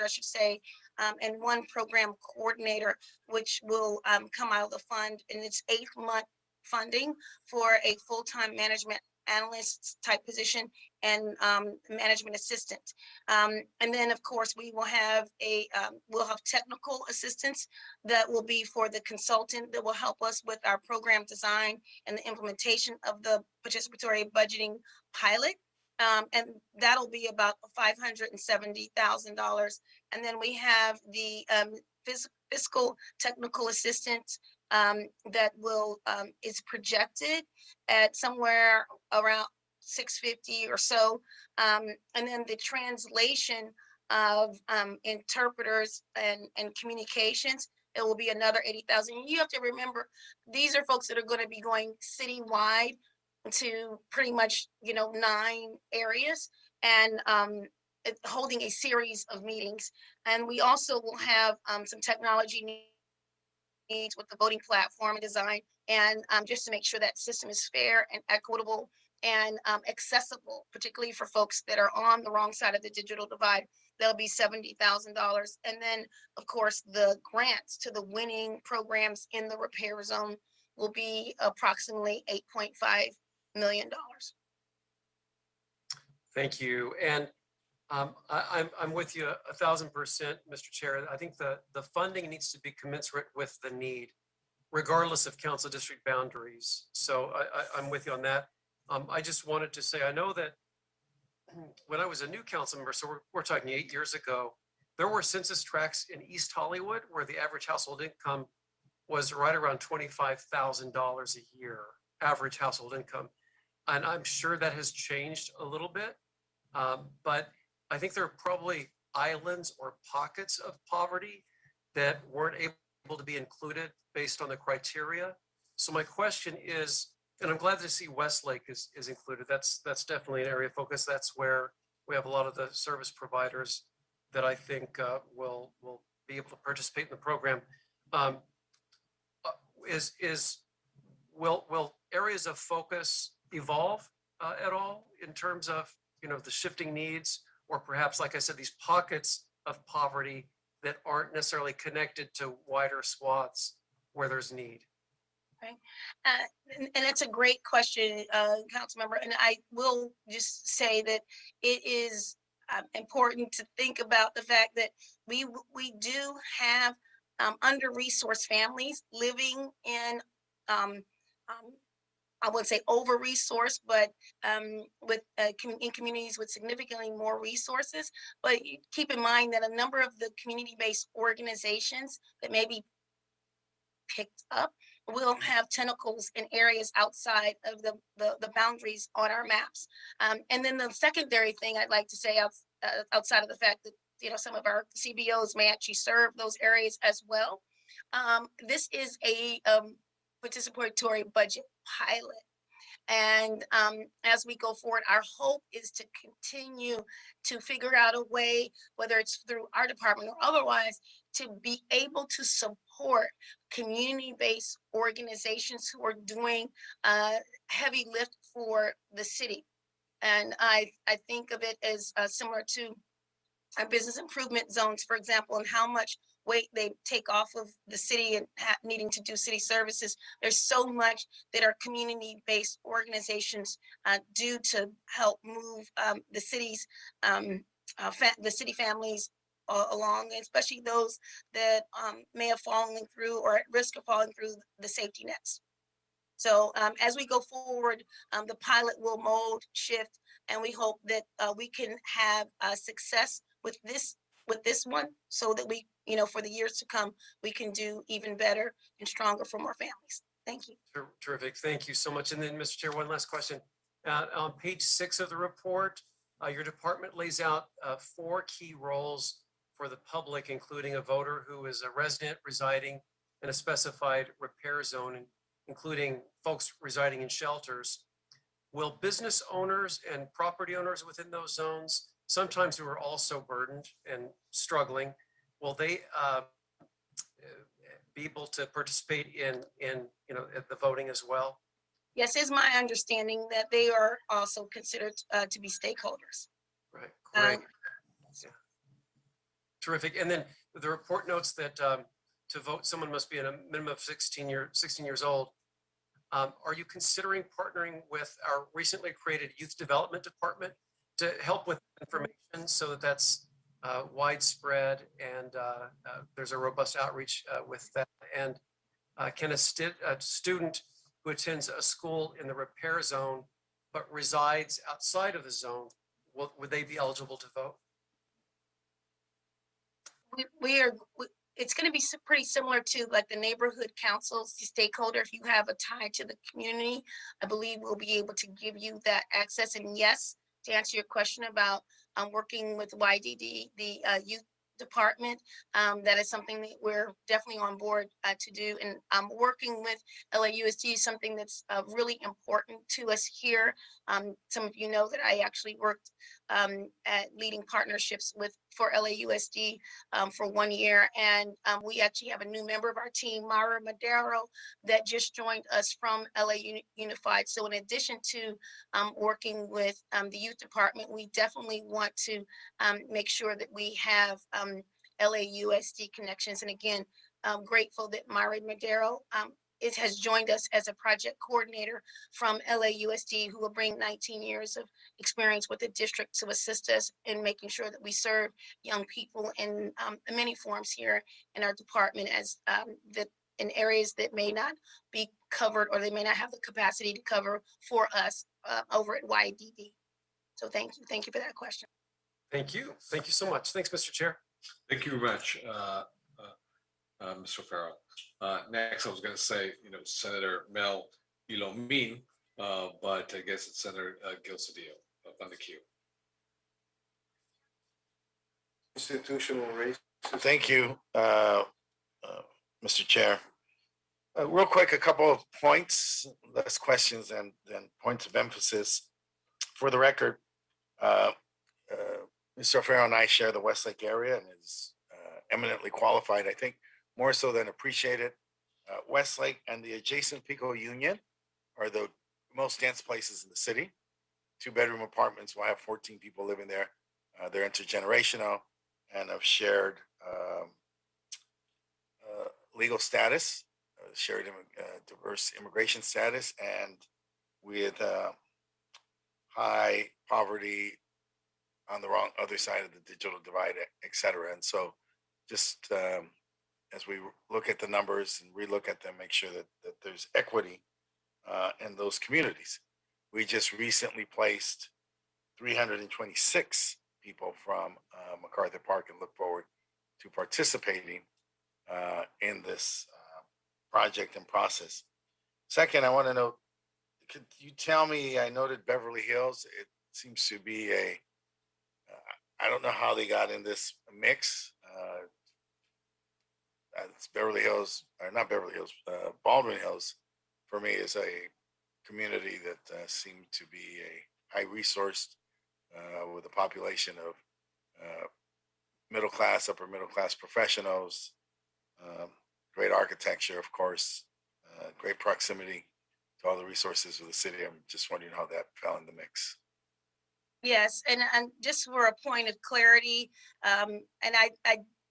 I should say, and one program coordinator, which will come out of the fund, and it's 8-month funding for a full-time management analyst type position and management assistant. And then, of course, we will have we'll have technical assistance that will be for the consultant that will help us with our program design and the implementation of the participatory budgeting pilot. And that'll be about $570,000. And then we have the fiscal technical assistance that will is projected at somewhere around 650 or so. And then the translation of interpreters and communications, it will be another 80,000. You have to remember, these are folks that are going to be going citywide to pretty much, 9 areas and holding a series of meetings. And we also will have some technology needs with the voting platform and design, and just to make sure that system is fair and equitable and accessible, particularly for folks that are on the wrong side of the digital divide. That'll be $70,000. And then, of course, the grants to the winning programs in the repair zone will be approximately $8.5 million. Thank you. And I'm with you 1,000%, Mr. Chair. I think the funding needs to be commensurate with the need, regardless of council district boundaries. So I'm with you on that. I just wanted to say, I know that when I was a new council member, so we're talking 8 years ago, there were census tracts in East Hollywood where the average household income was right around $25,000 a year, average household income. And I'm sure that has changed a little bit, but I think there are probably islands or pockets of poverty that weren't able to be included based on the criteria. So my question is, and I'm glad to see Westlake is included. That's definitely an area of focus. That's where we have a lot of the service providers that I think will be able to participate in the program. Will areas of focus evolve at all in terms of the shifting needs, or perhaps, like I said, these pockets of poverty that aren't necessarily connected to wider swaths where there's need? Okay. And that's a great question, council member. And I will just say that it is important to think about the fact that we do have under-resourced families living in, I wouldn't say over-resourced, but in communities with significantly more resources. But keep in mind that a number of the community-based organizations that may be picked up will have tentacles in areas outside of the boundaries on our maps. And then the secondary thing I'd like to say outside of the fact that some of our CBOs may actually serve those areas as well. This is a participatory budget pilot. And as we go forward, our hope is to continue to figure out a way, whether it's through our department or otherwise, to be able to support community-based organizations who are doing heavy lift for the city. And I think of it as similar to our business improvement zones, for example, and how much weight they take off of the city and needing to do city services. There's so much that our community-based organizations do to help move the city's, the city families along, especially those that may have fallen through or at risk of falling through the safety nets. So as we go forward, the pilot will mold, shift, and we hope that we can have success with this one, so that we, for the years to come, we can do even better and stronger for more families. Thank you. Terrific. Thank you so much. And then, Mr. Chair, one last question. On page 6 of the report, your department lays out 4 key roles for the public, including a voter who is a resident residing in a specified repair zone, including folks residing in shelters. Will business owners and property owners within those zones, sometimes who are also burdened and struggling, will they be able to participate in the voting as well? Yes, it's my understanding that they are also considered to be stakeholders. Right, great. Yeah. Terrific. And then the report notes that to vote, someone must be in a minimum of 16 years old. Are you considering partnering with our recently created youth development department to help with information so that that's widespread and there's a robust outreach with that? And can a student who attends a school in the repair zone but resides outside of the zone, would they be eligible to vote? It's going to be pretty similar to like the neighborhood councils, the stakeholder. If you have a tie to the community, I believe we'll be able to give you that access. And yes, to answer your question about working with YDD, the youth department, that is something that we're definitely on board to do. And working with LAUSD is something that's really important to us here. Some of you know that I actually worked at leading partnerships for LAUSD for 1 year. And we actually have a new member of our team, Mara Madero, that just joined us from LA Unified. So in addition to working with the youth department, we definitely want to make sure that we have LAUSD connections. And again, I'm grateful that Mara Madero has joined us as a project coordinator from LAUSD, who will bring 19 years of experience with the district to assist us in making sure that we serve young people in many forms here in our department, as in areas that may not be covered or they may not have the capacity to cover for us over at YDD. So thank you for that question. Thank you so much. Thanks, Mr. Chair. Thank you very much, Mr. Farrell. Next, I was going to say, Senator Mel Ilomin, but I guess it's Senator Gil Cedillo up on the queue. Institutional race. Thank you, Mr. Chair. Real quick, a couple of points, less questions and points of emphasis. For the record, Mr. Farrell and I share the Westlake area and is eminently qualified, I think, more so than appreciated. Westlake and the adjacent Pico Union are the most dense places in the city. 2-bedroom apartments will have 14 people living there. They're intergenerational and of shared legal status, shared diverse immigration status, and with high poverty on the wrong other side of the digital divide, et cetera. And so just as we look at the numbers and relook at them, make sure that there's equity in those communities. We just recently placed 326 people from MacArthur Park and look forward to participating in this project and process. Second, I want to know, could you tell me, I noted Beverly Hills, it seems to be I don't know how they got in this mix. It's Beverly Hills, or not Beverly Hills, Baldwin Hills, for me, is a community that seemed to be a high resourced with a population of middle class, upper middle class professionals, great architecture, of course, great proximity to all the resources of the city. I'm just wondering how that fell in the mix. Yes, and just for a point of clarity, and I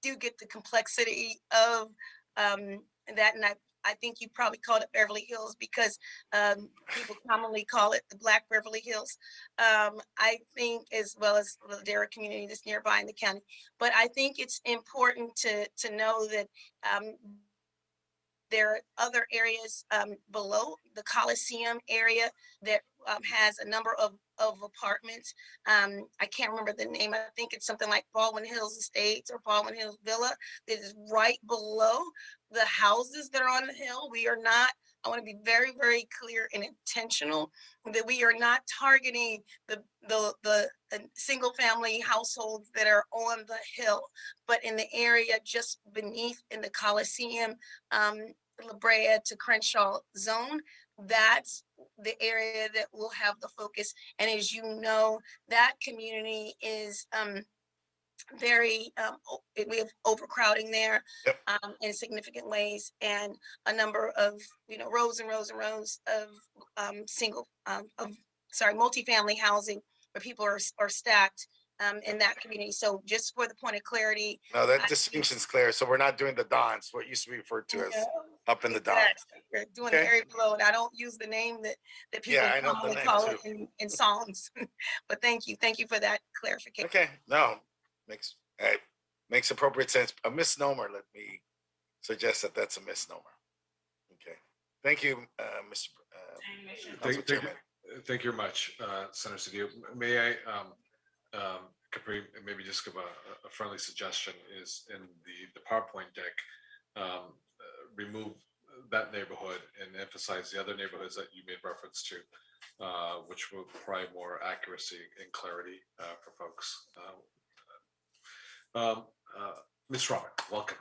do get the complexity of that, and I think you probably called it Beverly Hills because people commonly call it the Black Beverly Hills. I think as well as the Ladera community that's nearby in the county, but I think it's important to know that there are other areas below the Coliseum area that has a number of apartments. I can't remember the name. I think it's something like Baldwin Hills Estates or Baldwin Hills Villa that is right below the houses that are on the hill. We are not, I want to be very, very clear and intentional that we are not targeting the single family households that are on the hill, but in the area just beneath in the Coliseum, La Brea to Crenshaw zone, that's the area that will have the focus. And as you know, that community is very, we have overcrowding there in significant ways, and a number of, rows and rows and rows of multifamily housing where people are stacked in that community. So just for the point of clarity. No, that distinction's clear. So we're not doing the Dons, what used to be referred to as up in the Dons. We're doing Okay. very below, and I don't use the name that people Yeah, I know the commonly name call too. it in songs. But thank you for that clarification. Okay, no, makes appropriate sense. A misnomer, let me suggest that that's a misnomer. Okay, thank you, Mr. Council Thank you, Chairman. thank you very much, Senator Cedillo. May I, Capri, maybe just give a friendly suggestion is in the PowerPoint deck, remove that neighborhood and emphasize the other neighborhoods that you made reference to, which will provide more accuracy and clarity for folks. Ms. Robin, welcome.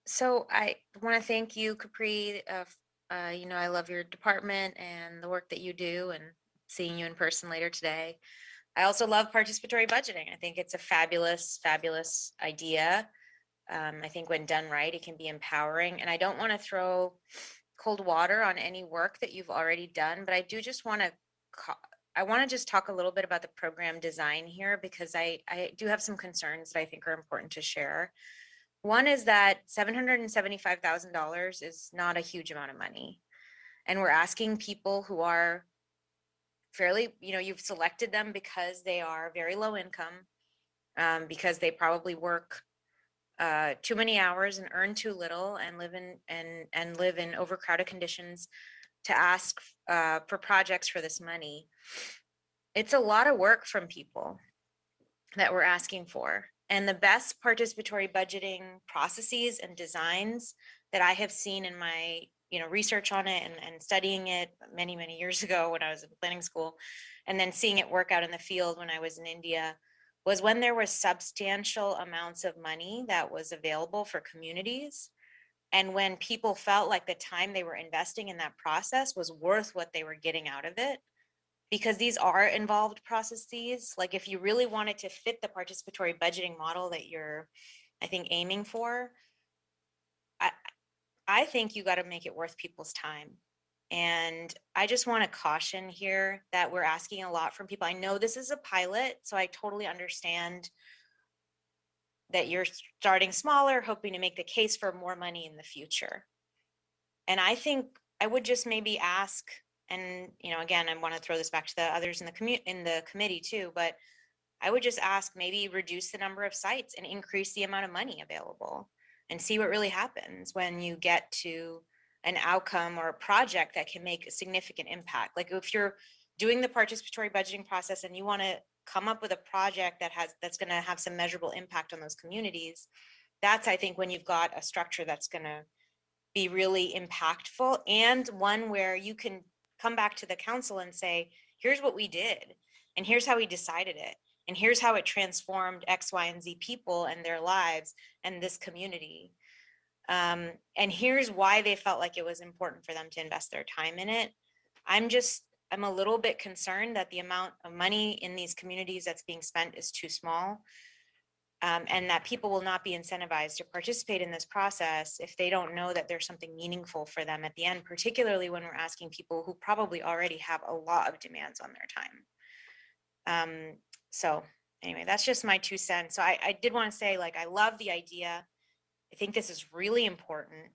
So I want to thank you, Capri. I love your department and the work that you do, and seeing you in person later today. I also love participatory budgeting. I think it's a fabulous, fabulous idea. I think when done right, it can be empowering. And I don't want to throw cold water on any work that you've already done, but I do just want to just talk a little bit about the program design here, because I do have some concerns that I think are important to share. One is that $775,000 is not a huge amount of money. And we're asking people who are fairly, you've selected them because they are very low income, because they probably work too many hours and earn too little and live in overcrowded conditions, to ask for projects for this money. It's a lot of work from people that we're asking for. And the best participatory budgeting processes and designs that I have seen in my research on it and studying it many, many years ago when I was in planning school, and then seeing it work out in the field when I was in India, was when there was substantial amounts of money that was available for communities. And when people felt like the time they were investing in that process was worth what they were getting out of it. Because these are involved processes. Like if you really wanted to fit the participatory budgeting model that you're, I think, aiming for, I think you got to make it worth people's time. And I just want to caution here that we're asking a lot from people. I know this is a pilot, so I totally understand that you're starting smaller, hoping to make the case for more money in the future. And I think I would just maybe ask, and again, I want to throw this back to the others in the committee too, but I would just ask, maybe reduce the number of sites and increase the amount of money available, and see what really happens when you get to an outcome or a project that can make a significant impact. Like if you're doing the participatory budgeting process and you want to come up with a project that's going to have some measurable impact on those communities, that's, I think, when you've got a structure that's going to be really impactful, and one where you can come back to the council and say, here's what we did, and here's how we decided it, and here's how it transformed X, Y, and Z people and their lives and this community. And here's why they felt like it was important for them to invest their time in it. I'm a little bit concerned that the amount of money in these communities that's being spent is too small, and that people will not be incentivized to participate in this process if they don't know that there's something meaningful for them at the end, particularly when we're asking people who probably already have a lot of demands on their time. So anyway, that's just my 2 cents. So I did want to say, like, I love the idea. I think this is really important.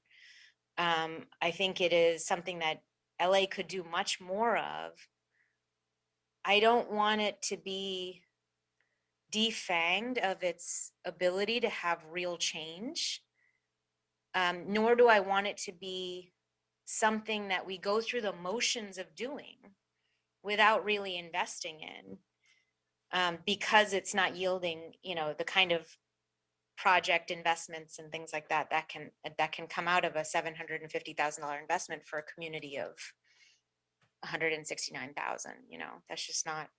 I think it is something that LA could do much more of. I don't want it to be defanged of its ability to have real change. Nor do I want it to be something that we go through the motions of doing without really investing in, because it's not yielding, the kind of project investments and things like that that can come out of a $750,000 investment for a community of 169,000. That's just not.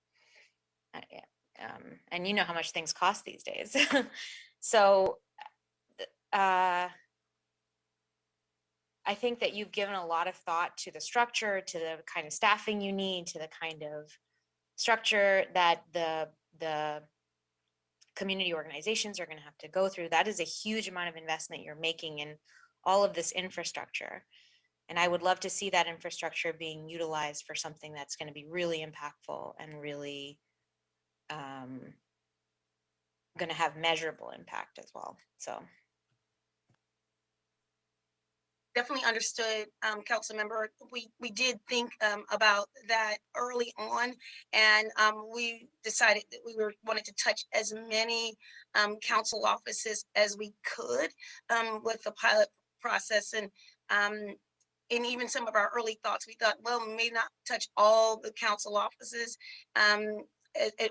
And you know how much things cost these days. So I think that you've given a lot of thought to the structure, to the kind of staffing you need, to the kind of structure that the community organizations are going to have to go through. That is a huge amount of investment you're making in all of this infrastructure. And I would love to see that infrastructure being utilized for something that's going to be really impactful and really going to have measurable impact as well. So. Definitely understood, council member. We did think about that early on, and we decided that we wanted to touch as many council offices as we could with the pilot process, and even some of our early thoughts, we thought, well, we may not touch all the council offices.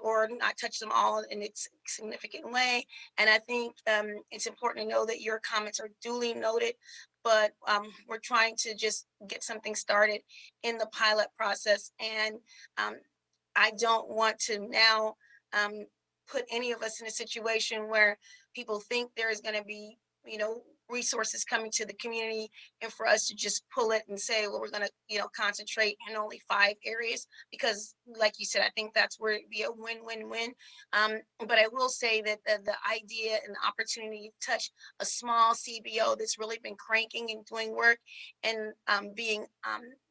Or not touch them all in a significant way. And I think it's important to know that your comments are duly noted, but we're trying to just get something started in the pilot process. And I don't want to now put any of us in a situation where people think there is going to be, resources coming to the community, and for us to just pull it and say, well, we're going to, concentrate in only 5 areas, because like you said, I think that's where it'd be a win-win-win. But I will say that the idea and the opportunity to touch a small CBO that's really been cranking and doing work and being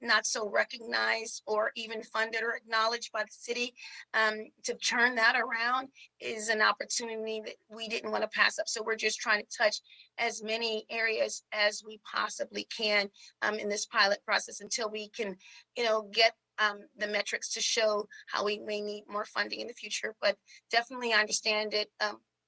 not so recognized or even funded or acknowledged by the city, to turn that around is an opportunity that we didn't want to pass up. So we're just trying to touch as many areas as we possibly can in this pilot process until we can, get the metrics to show how we may need more funding in the future. But definitely I understand it.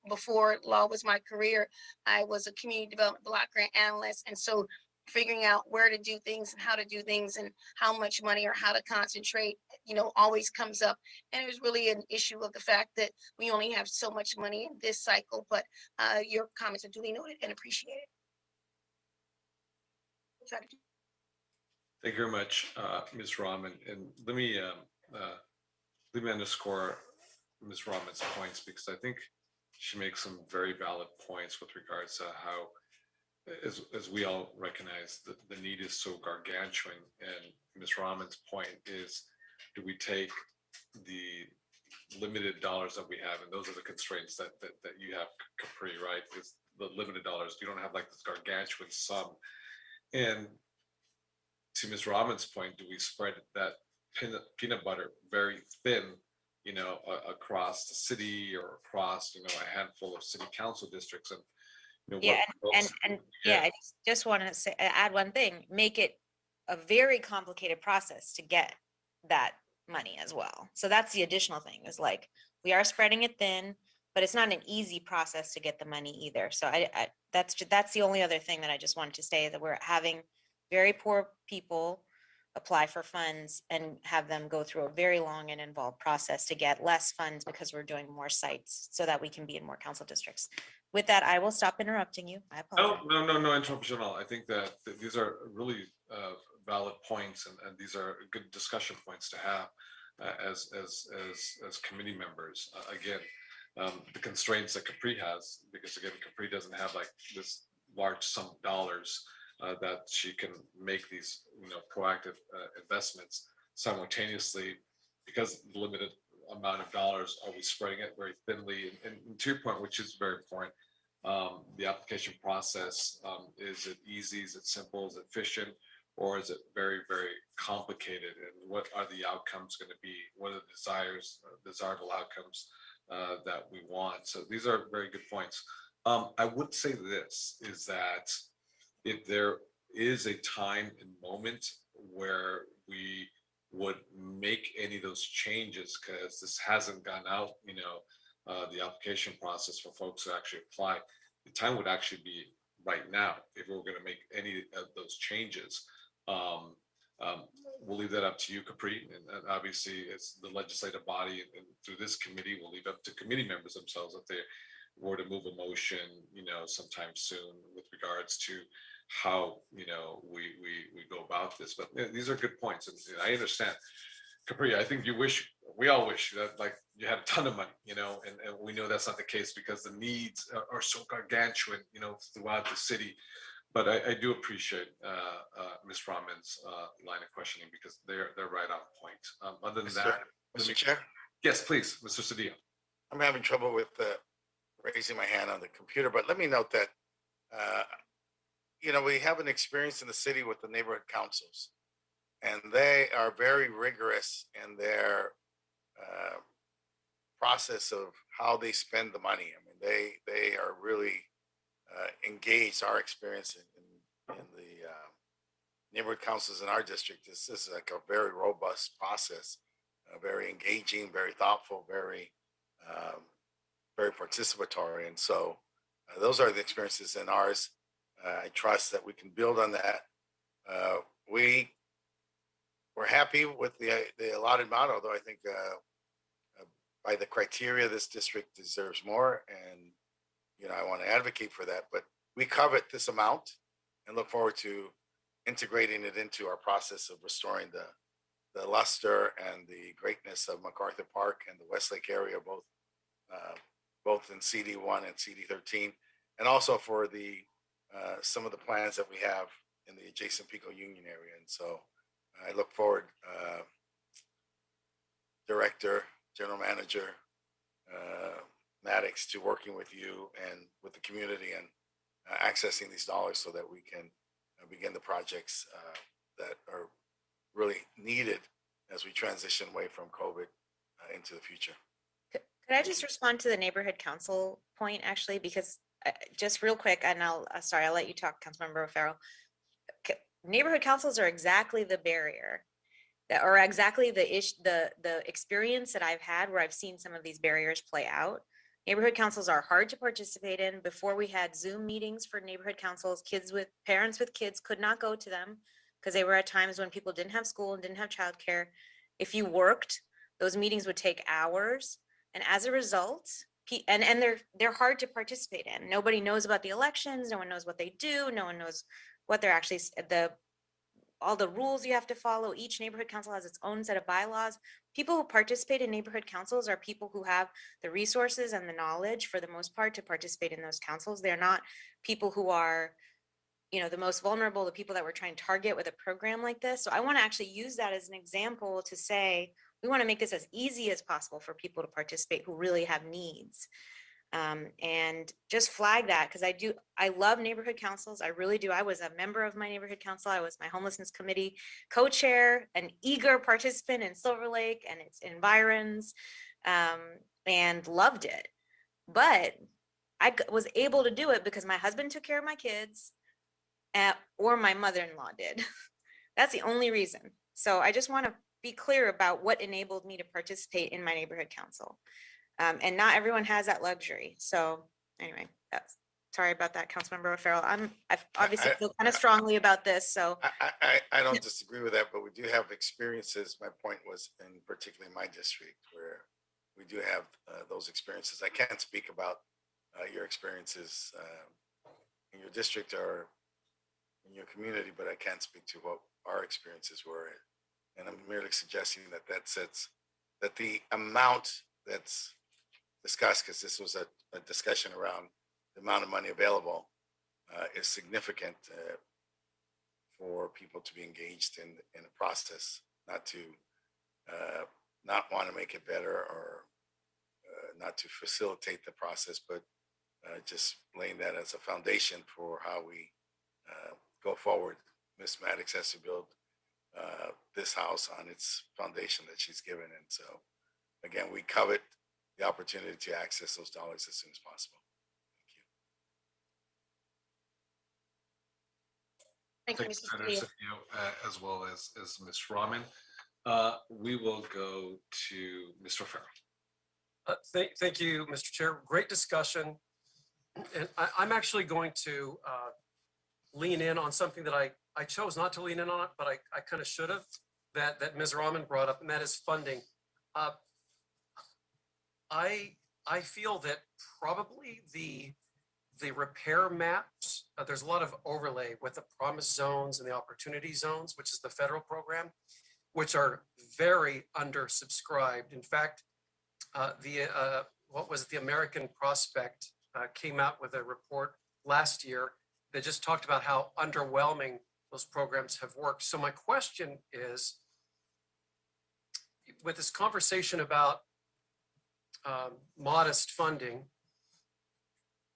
Before law was my career, I was a community development block grant analyst. And so figuring out where to do things and how to do things and how much money or how to concentrate, always comes up. And it was really an issue of the fact that we only have so much money in this cycle, but your comments are duly noted and appreciated. Thank you very much, Ms. Rahman. And let me underscore Ms. Rahman's points, because I think she makes some very valid points with regards to how, as we all recognize, the need is so gargantuan. And Ms. Rahman's point is, do we take the limited dollars that we have, and those are the constraints that you have, Capri, right? Is the limited dollars. You don't have like this gargantuan sum. And to Ms. Rahman's point, do we spread that peanut butter very thin, across the city or across, a handful of city council districts? And yeah, and I just want to say, add one thing: make it a very complicated process to get that money as well. So that's the additional thing, is like, we are spreading it thin, but it's not an easy process to get the money either. So that's the only other thing that I just wanted to say, that we're having very poor people apply for funds and have them go through a very long and involved process to get less funds, because we're doing more sites so that we can be in more council districts. With that, I will stop interrupting you. I apologize. No interruption at all. I think that these are really valid points, and these are good discussion points to have as committee members. Again, the constraints that Capri has, because again, Capri doesn't have like this large sum of dollars that she can make these, proactive investments simultaneously, because the limited amount of dollars. Are we spreading it very thinly? And to your point, which is very important, the application process, is it easy? Is it simple? Is it efficient? Or is it very, very complicated? And what are the outcomes going to be? What are the desires, desirable outcomes that we want. So these are very good points. I would say this is that if there is a time and moment where we would make any of those changes, because this hasn't gone out, the application process for folks to actually apply, the time would actually be right now if we were going to make any of those changes. Um, we'll leave that up to you, Capri, and obviously it's the legislative body, and through this committee, we'll leave up to committee members themselves if they were to move a motion, sometime soon with regards to how, we go about this. But these are good points, and I understand. Capri, I think we all wish that like you had a ton of money, and we know that's not the case because the needs are so gargantuan, throughout the city. But I do appreciate Ms. Rahman's line of questioning because they're right on point. Other than that, Mr. Chair, yes, please, Mr. Cedillo. I'm having trouble with raising my hand on the computer, but let me note that, we have an experience in the city with the neighborhood councils, and they are very rigorous in their process of how they spend the money. I mean, they are really engaged. Our experience in the neighborhood councils in our district is like a very robust process, very engaging, very thoughtful, very very participatory. And so those are the experiences in ours. I trust that we can build on that. We're happy with the allotted amount, although I think by the criteria, this district deserves more. And, I want to advocate for that. But we covet this amount and look forward to integrating it into our process of restoring the luster and the greatness of MacArthur Park and the Westlake area, both in CD1 and CD13, and also for the some of the plans that we have in the adjacent Pico Union area. And so I look forward, Director, General Manager, Maddox, to working with you and with the community and accessing these dollars so that we can begin the projects that are really needed as we transition away from COVID into the future. Could I just respond to the neighborhood council point, actually, because just real quick, and I'll let you talk, Councilmember O'Farrell. Neighborhood councils are exactly the barrier that, or exactly the experience that I've had where I've seen some of these barriers play out. Neighborhood councils are hard to participate in. Before we had Zoom meetings for neighborhood councils, parents with kids could not go to them because they were at times when people didn't have school and didn't have childcare. If you worked, those meetings would take hours. And as a result, and they're hard to participate in. Nobody knows about the elections. No one knows what they do. No one knows what they're actually, all the rules you have to follow. Each neighborhood council has its own set of bylaws. People who participate in neighborhood councils are people who have the resources and the knowledge for the most part to participate in those councils. They're not people who are, the most vulnerable, the people that we're trying to target with a program like this. So I want to actually use that as an example to say, we want to make this as easy as possible for people to participate who really have needs. And just flag that, because I love neighborhood councils. I really do. I was a member of my neighborhood council. I was my homelessness committee co-chair, an eager participant in Silver Lake and its environs, and loved it. But I was able to do it because my husband took care of my kids, or my mother-in-law did. That's the only reason. So I just want to be clear about what enabled me to participate in my neighborhood council. And not everyone has that luxury. So anyway, sorry about that, Councilmember O'Farrell. I obviously feel kind of strongly about this, so. I don't disagree with that, but we do have experiences. My point was in particularly my district where we do have those experiences. I can't speak about your experiences in your district or in your community, but I can speak to what our experiences were. And I'm merely suggesting that the amount that's discussed, because this was a discussion around the amount of money available, is significant for people to be engaged in a process, not to not want to make it better or not to facilitate the process, but just laying that as a foundation for how we go forward. Ms. Maddox has to build this house on its foundation that she's given. And so again, we covet the opportunity to access those dollars as soon as possible. Thank you, Thank Mr. Senator Cedillo. Cedillo, as well as Ms. Rahman. We will go to Mr. Farrell. Thank you, Mr. Chair. Great discussion. And I'm actually going to lean in on something that I chose not to lean in on it, but I kind of should have, that Ms. Rahman brought up, and that is funding. I feel that probably the repair maps, there's a lot of overlay with the promise zones and the opportunity zones, which is the federal program, which are very undersubscribed. In fact, the American Prospect came out with a report last year that just talked about how underwhelming those programs have worked. So my question is, with this conversation about modest funding,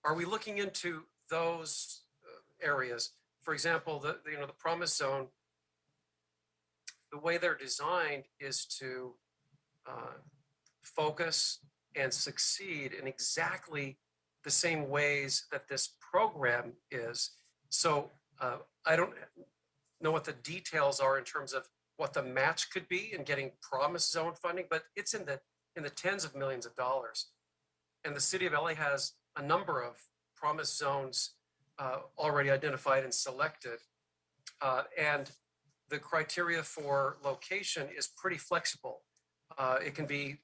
are we looking into those areas? For example, the promise zone, the way they're designed is to focus and succeed in exactly the same ways that this program is. So I don't know what the details are in terms of what the match could be in getting promise zone funding, but it's in the tens of millions of dollars. And the city of LA has a number of promise zones already identified and selected. And the criteria for location is pretty flexible. It can be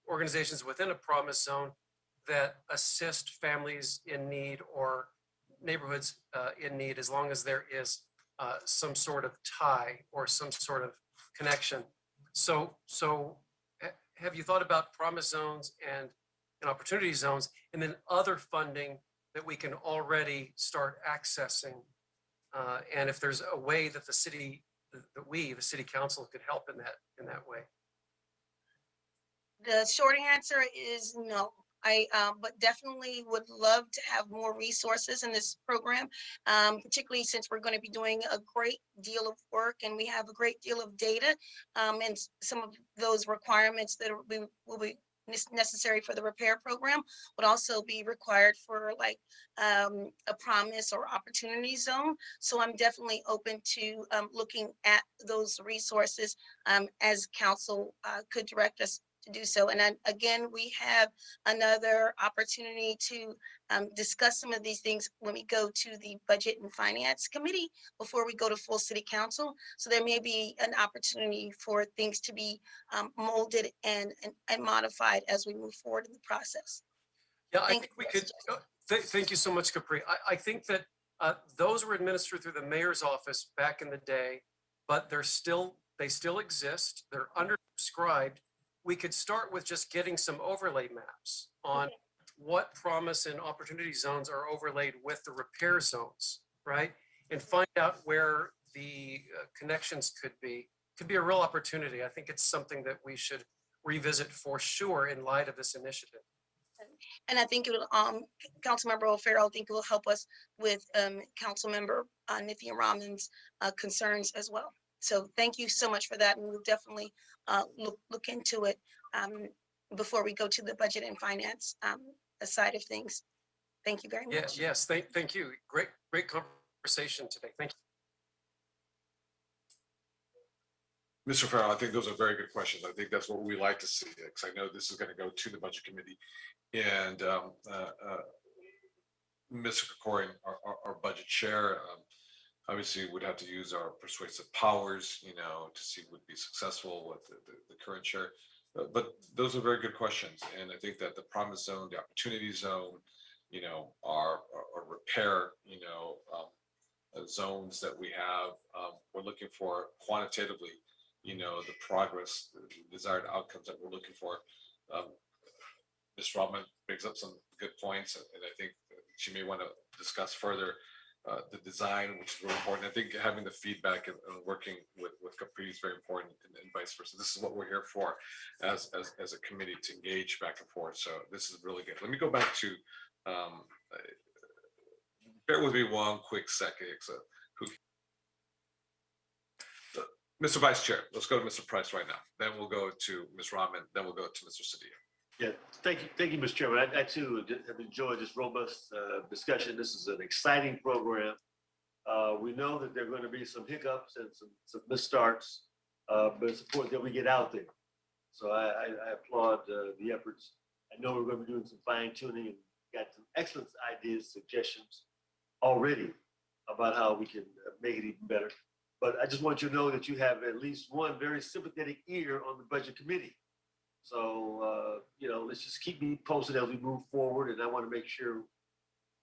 organizations within a promise zone that assist families in need or neighborhoods in need, as long as there is some sort of tie or some sort of connection. So have you thought about promise zones and opportunity zones, and then other funding that we can already start accessing? And if there's a way that the city council, could help in that way? The short answer is no. But definitely would love to have more resources in this program, particularly since we're going to be doing a great deal of work and we have a great deal of data, and some of those requirements that will be necessary for the repair program would also be required for like a promise or opportunity zone. So I'm definitely open to looking at those resources as council could direct us to do so. And then, again, we have another opportunity to discuss some of these things when we go to the Budget and Finance Committee before we go to full city council. So there may be an opportunity for things to be molded and modified as we move forward in the process. Yeah, I think we could. Thank you so much, Capri. I think that those were administered through the mayor's office back in the day, but they still exist. They're undersubscribed. We could start with just getting some overlay maps on what promise and opportunity zones are overlaid with the repair zones, right? And find out where the connections could be a real opportunity. I think it's something that we should revisit for sure in light of this initiative. And I think it will, Councilmember O'Farrell, I think it will help us with Councilmember Nithya Rahman's concerns as well. So thank you so much for that. And we'll definitely look into it before we go to the Budget and Finance side of things. Thank you very much. Yes, thank you. Great conversation today. Thank you. Mr. Farrell, I think those are very good questions. I think that's what we like to see, because I know this is going to go to the Budget Committee. And Mr. Krikorian, our budget chair, obviously would have to use our persuasive powers, to see who would be successful with the current chair. But those are very good questions. And I think that the promise zone, the opportunity zone, our repair, zones that we have, we're looking for quantitatively, the progress, the desired outcomes that we're looking for. Ms. Rahman brings up some good points, and I think she may want to discuss further the design, which is really important. I think having the feedback and working with Capri is very important, and vice versa. This is what we're here for as a committee, to engage back and forth. So this is really good. Let me go back to, bear with me one quick second. So Mr. Vice Chair, let's go to Mr. Price right now. Then we'll go to Ms. Rahman, then we'll go to Mr. Cedillo. Yeah, thank you, Mr. Chairman. I too have enjoyed this robust discussion. This is an exciting program. We know that there are going to be some hiccups and some misstarts, but it's important that we get out there. So I applaud the efforts. I know we're going to be doing some fine tuning and got some excellent ideas, suggestions already about how we can make it even better. But I just want you to know that you have at least one very sympathetic ear on the budget committee. So, let's just keep me posted as we move forward. And I want to make sure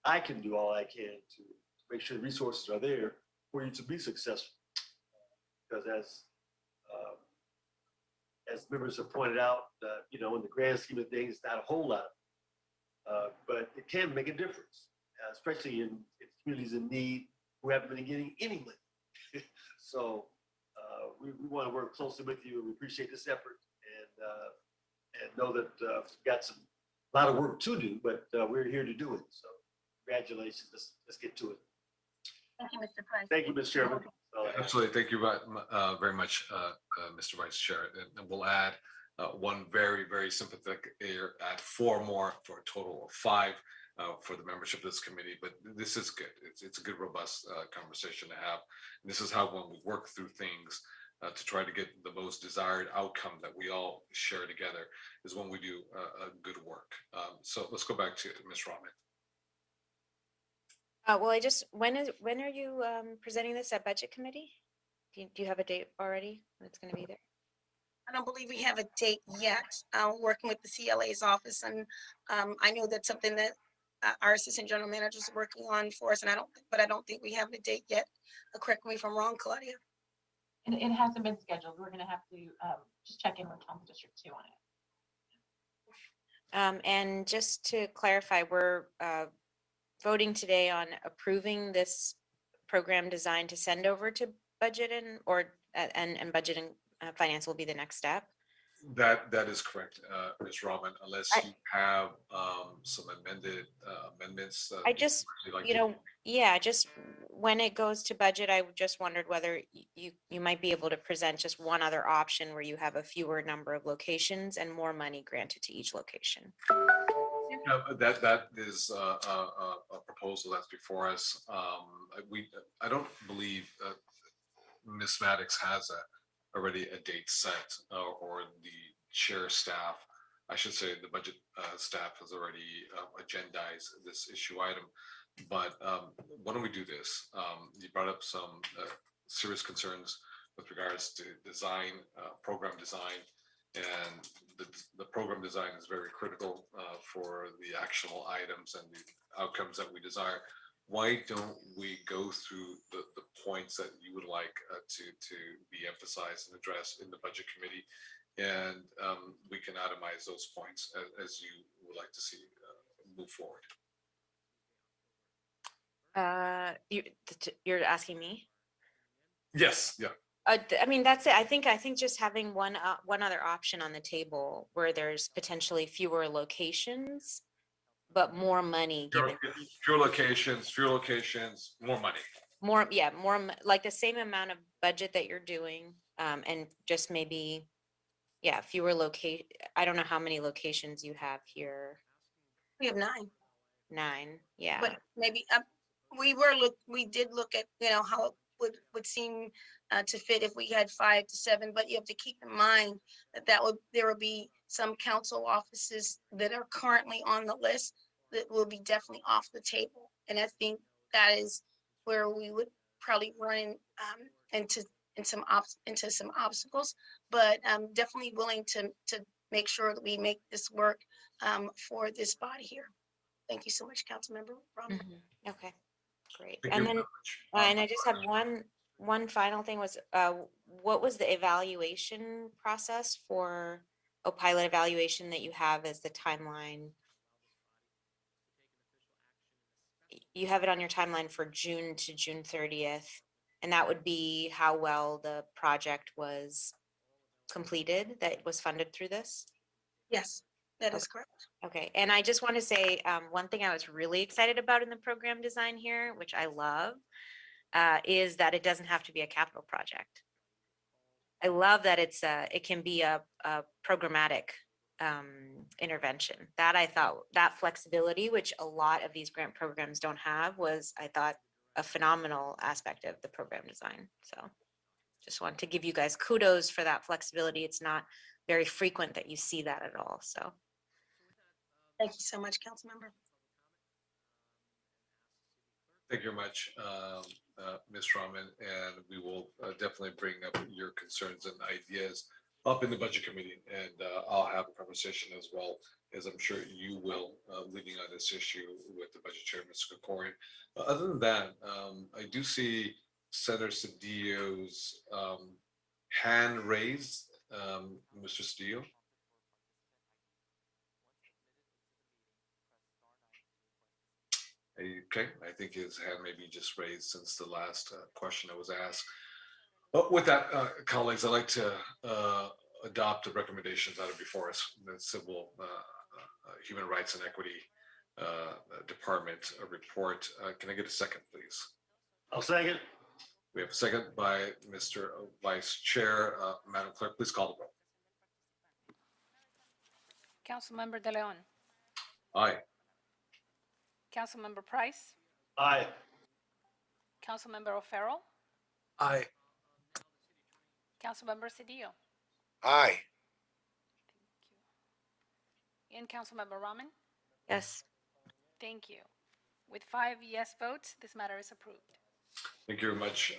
I can do all I can to make sure the resources are there for you to be successful. Because as members have pointed out, in the grand scheme of things, not a whole lot, but it can make a difference, especially in communities in need who haven't been getting any money. So we want to work closely with you, and we appreciate this effort, and know that we've got a lot of work to do, but we're here to do it. So congratulations. Let's get to it. Thank you, Mr. Price. Thank you, Mr. Chairman. Absolutely. Thank you very much, Mr. Vice Chair. And we'll add one very, very sympathetic ear, add 4 more for a total of 5 for the membership of this committee. But this is good. It's a good, robust conversation to have. And this is how, when we work through things to try to get the most desired outcome that we all share together, is when we do good work. So let's go back to Ms. Rahman. Well, when are you presenting this at Budget Committee? Do you have a date already when it's going to be there? I don't believe we have a date yet. Working with the CLA's office, and I know that's something that our assistant general manager is working on for us, and I don't think we have a date yet. Correct me if I'm wrong, Claudia. And it hasn't been scheduled. We're gonna have to just check in with Thomas District 2 on it. And just to clarify, we're voting today on approving this program design to send over to budget and budget and finance will be the next step. That is correct, Ms. Rahman, unless you have some amendments. I just, just when it goes to budget, I just wondered whether you might be able to present just one other option where you have a fewer number of locations and more money granted to each location. That is a proposal that's before us. I don't believe Ms. Maddox has already a date set, or the chair staff, I should say the budget staff has already agendized this issue item. But why don't we do this? You brought up some serious concerns with regards to design, program design, and the program design is very critical for the actionable items and the outcomes that we desire. Why don't we go through the points that you would like to be emphasized and addressed in the budget committee, and we can itemize those points as you would like to see move forward. You're asking me? Yes. Yeah. I mean, that's it. I think just having one other option on the table where there's potentially fewer locations, but more money given. Fewer locations, more money. More like the same amount of budget that you're doing, and just maybe, fewer location. I don't know how many locations you have here. We have 9. 9, yeah. But maybe we did look at how it would seem to fit if we had 5 to 7, but you have to keep in mind that there will be some council offices that are currently on the list that will be definitely off the table. And I think that is where we would probably run into some obstacles, but I'm definitely willing to make sure that we make this work for this body here. Thank you so much, Councilmember Rahman. Okay, great. Thank And you. then, and I just had one final thing was, what was the evaluation process for a pilot evaluation that you have as the timeline? You have it on your timeline for June to June 30th, and that would be how well the project was completed that was funded through this? Yes, that is correct. Okay, and I just want to say one thing I was really excited about in the program design here, which I love, is that it doesn't have to be a capital project. I love that it can be a programmatic intervention. That I thought that flexibility, which a lot of these grant programs don't have, was, I thought, a phenomenal aspect of the program design. So just want to give you guys kudos for that flexibility. It's not very frequent that you see that at all. So Thank you so much, Councilmember. Thank you very much, Ms. Rahman, and we will definitely bring up your concerns and ideas up in the budget committee, and I'll have a conversation as well, as I'm sure you will, leading on this issue with the budget chair, Mr. Kokorian. Other than that, I do see Senator Cedillo's hand raised. Mr. Cedillo? Okay, I think his hand may be just raised since the last question that was asked. But with that, colleagues, I'd like to adopt the recommendations that are before us, the Civil Human Rights and Equity Department report. Can I get a second, please? I'll second. We have a second by Mr. Vice Chair. Madam Clerk, please call the roll. Councilmember De Leon, Aye. Councilmember Price, Aye. Councilmember O'Farrell, Aye. Councilmember Cedillo, Aye. and Councilmember Rahman. yes. Thank you. With 5 yes votes, this matter is approved. Thank you very much,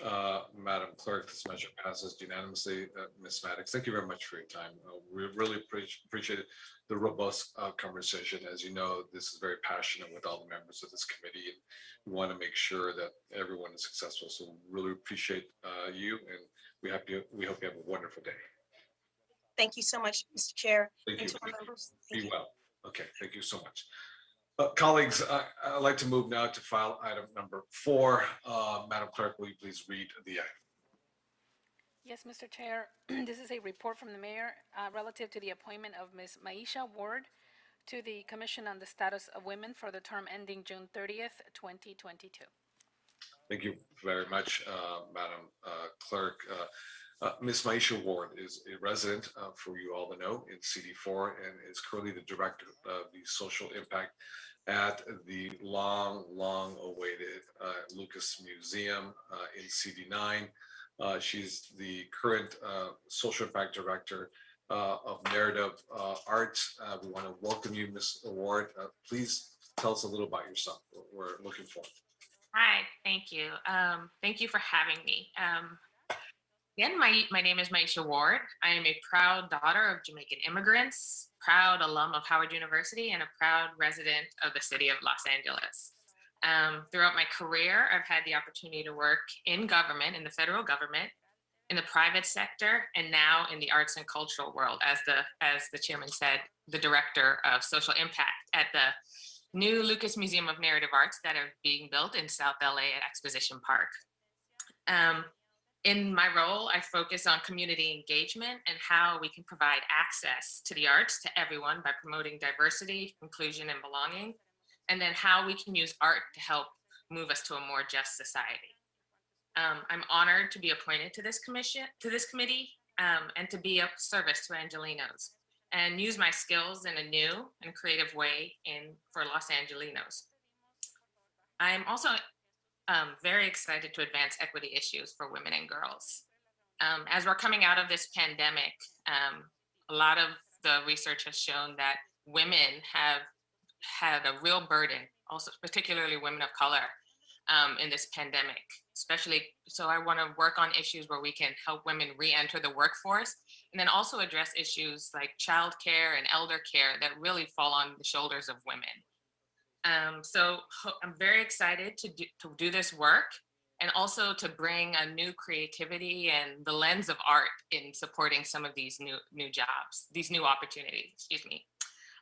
Madam Clerk. This measure passes unanimously. Ms. Maddox, thank you very much for your time. We really appreciate the robust conversation. As you know, this is very passionate with all the members of this committee, and we want to make sure that everyone is successful. So really appreciate you, and we hope you have a wonderful day. Thank you so much, Mr. Chair. Thank and you. to our members. Thank Be you. well. Okay, thank you so much. Colleagues, I'd like to move now to file item number 4. Madam Clerk, will you please read the item? Yes, Mr. Chair, this is a report from the mayor relative to the appointment of Ms. Maesha Ward to the Commission on the Status of Women for the term ending June 30th, 2022. Thank you very much, Madam Clerk. Ms. Maesha Ward is a resident, for you all to know, in CD4 and is currently the director of the social impact at the long awaited Lucas Museum in CD9. She's the current social impact director of narrative arts. We want to welcome you, Ms. Ward. Please tell us a little about yourself. We're looking forward. Hi, thank you. Thank you for having me. Again, my name is Maesha Ward. I am a proud daughter of Jamaican immigrants, proud alum of Howard University, and a proud resident of the city of Los Angeles. Throughout my career, I've had the opportunity to work in government, in the federal government, in the private sector, and now in the arts and cultural world, as the chairman said, the director of social impact at the new Lucas Museum of Narrative Arts that are being built in South LA at Exposition Park. In my role, I focus on community engagement and how we can provide access to the arts to everyone by promoting diversity, inclusion, and belonging, and then how we can use art to help move us to a more just society. I'm honored to be appointed to this committee, and to be of service to Angelenos and use my skills in a new and creative way for Los Angelenos. I'm also very excited to advance equity issues for women and girls. As we're coming out of this pandemic, a lot of the research has shown that women have had a real burden, also particularly women of color, in this pandemic, especially. So I want to work on issues where we can help women re-enter the workforce, and then also address issues like childcare and elder care that really fall on the shoulders of women. So I'm very excited to do this work, and also to bring a new creativity and the lens of art in supporting some of these new jobs, these new opportunities, excuse me.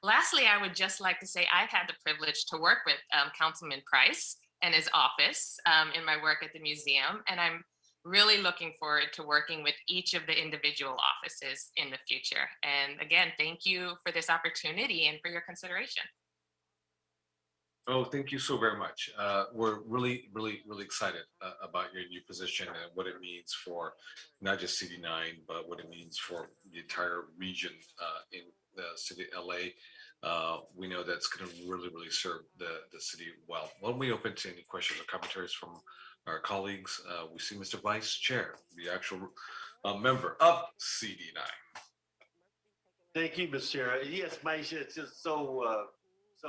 Lastly, I would just like to say I've had the privilege to work with Councilman Price and his office in my work at the museum, and I'm really looking forward to working with each of the individual offices in the future. And again, thank you for this opportunity and for your consideration. Oh, thank you so very much. We're really excited about your new position and what it means for not just CD9, but what it means for the entire region in the city of LA. We know that's going to really serve the city well. When we open to any questions or commentaries from our colleagues, we see Mr. Vice Chair, the actual member of CD9. Thank you, Mr. Chair. Yes, Maesha, it's just so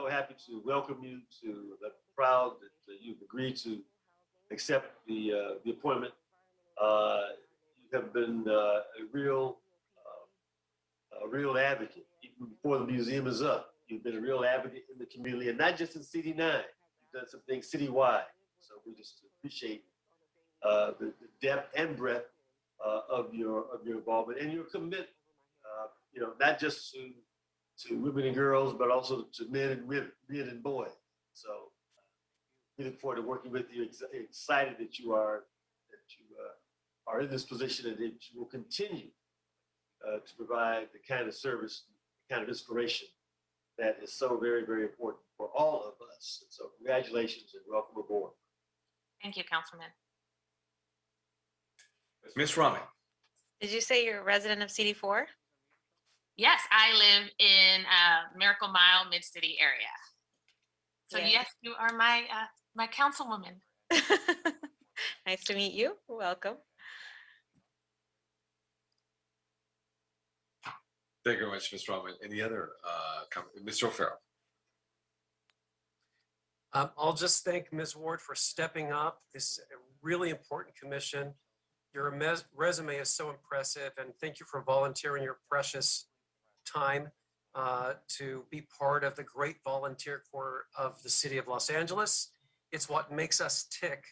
happy to welcome you to the proud that you've agreed to accept the appointment. You have been a real advocate even before the museum is up. You've been a real advocate in the community, and not just in CD9. You've done some things citywide. So we just appreciate the depth and breadth of your involvement and your commitment. Not just to women and girls, but also to men and women, men and boys. So we look forward to working with you. Excited that you are in this position and that you will continue to provide the kind of service, the kind of inspiration that is so very important for all of us. So congratulations and welcome aboard. Thank you, Councilman. Ms. Rami. Did you say you're a resident of CD4? Yes, I live in Miracle Mile, Mid-City area. So Yeah. yes, you are my councilwoman. Nice to meet you. Welcome. Thank you very much, Ms. Rahman. Any other Mr. O'Farrell? I'll just thank Ms. Ward for stepping up. This is a really important commission. Your resume is so impressive, and thank you for volunteering your precious time to be part of the great volunteer corps of the city of Los Angeles. It's what makes us tick,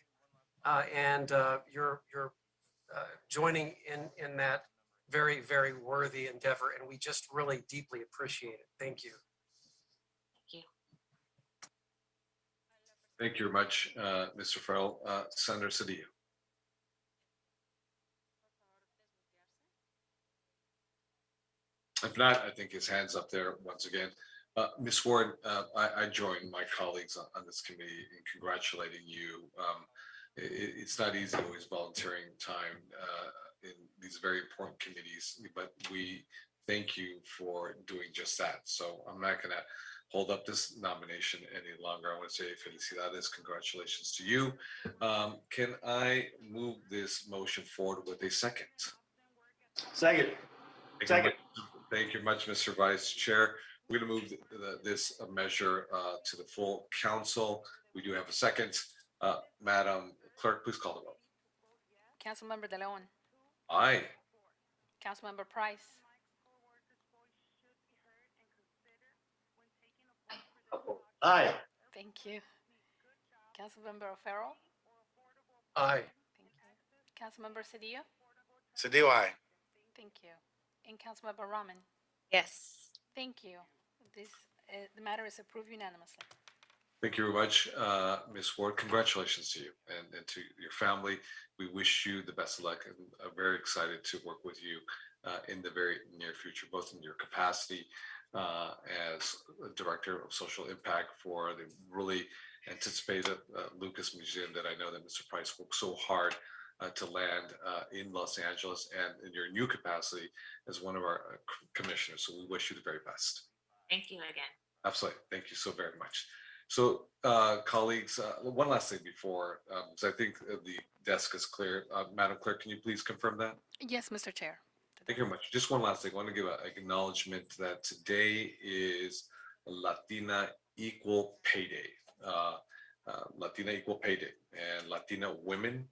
and you're joining in that very worthy endeavor, and we just really deeply appreciate it. Thank you. Thank you. Thank you very much, Mr. Farrell. Senator Cedillo. If not, I think his hand's up there once again. Ms. Ward, I join my colleagues on this committee in congratulating you. It's not easy always volunteering time in these very important committees, but we thank you for doing just that. So I'm not going to hold up this nomination any longer. I want to say felicidades, congratulations to you. Can I move this motion forward with a second? Second. Thank you much, Mr. Vice Chair. We're going to move this measure to the full council. We do have a second. Madam Clerk, please call the roll. Councilmember De Leon, Aye. Councilmember Price, Aye. thank you. Councilmember O'Farrell, Aye. thank you. Councilmember Cedillo, Cedillo, aye. thank you. And Councilmember Rahman, Yes. thank you. This, the matter is approved unanimously. Thank you very much, Ms. Ward. Congratulations to you and to your family. We wish you the best of luck and are very excited to work with you in the very near future, both in your capacity as Director of Social Impact for the really anticipated Lucas Museum that I know that Mr. Price worked so hard to land in Los Angeles, and in your new capacity as one of our commissioners. So we wish you the very best. Thank you again. Absolutely. Thank you so very much. So colleagues, one last thing before, because I think the desk is clear. Madam Clerk, can you please confirm that? Yes, Mr. Chair. Thank you very much. Just one last thing. I want to give an acknowledgement that today is Latina Equal Pay Day. Latina Equal Pay Day, and Latina women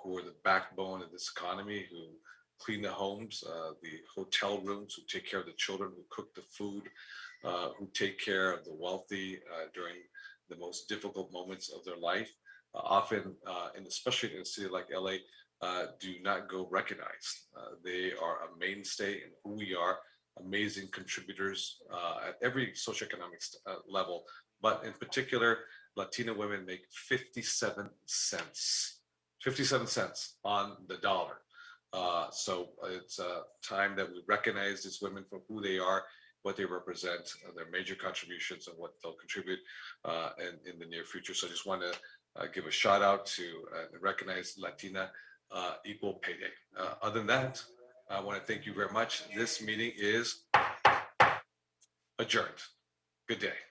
who are the backbone of this economy, who clean the homes, the hotel rooms, who take care of the children, who cook the food, who take care of the wealthy during the most difficult moments of their life, often, and especially in a city like LA, do not go recognized. They are a mainstay in who we are, amazing contributors at every socioeconomic level, but in particular, Latina women make 57 cents on the dollar. So it's time that we recognize these women for who they are what they represent, their major contributions, and what they'll contribute in the near future. So I just want to give a shout out to recognize Latina Equal Pay Day. Other than that, I want to thank you very much. This meeting is adjourned. Good day.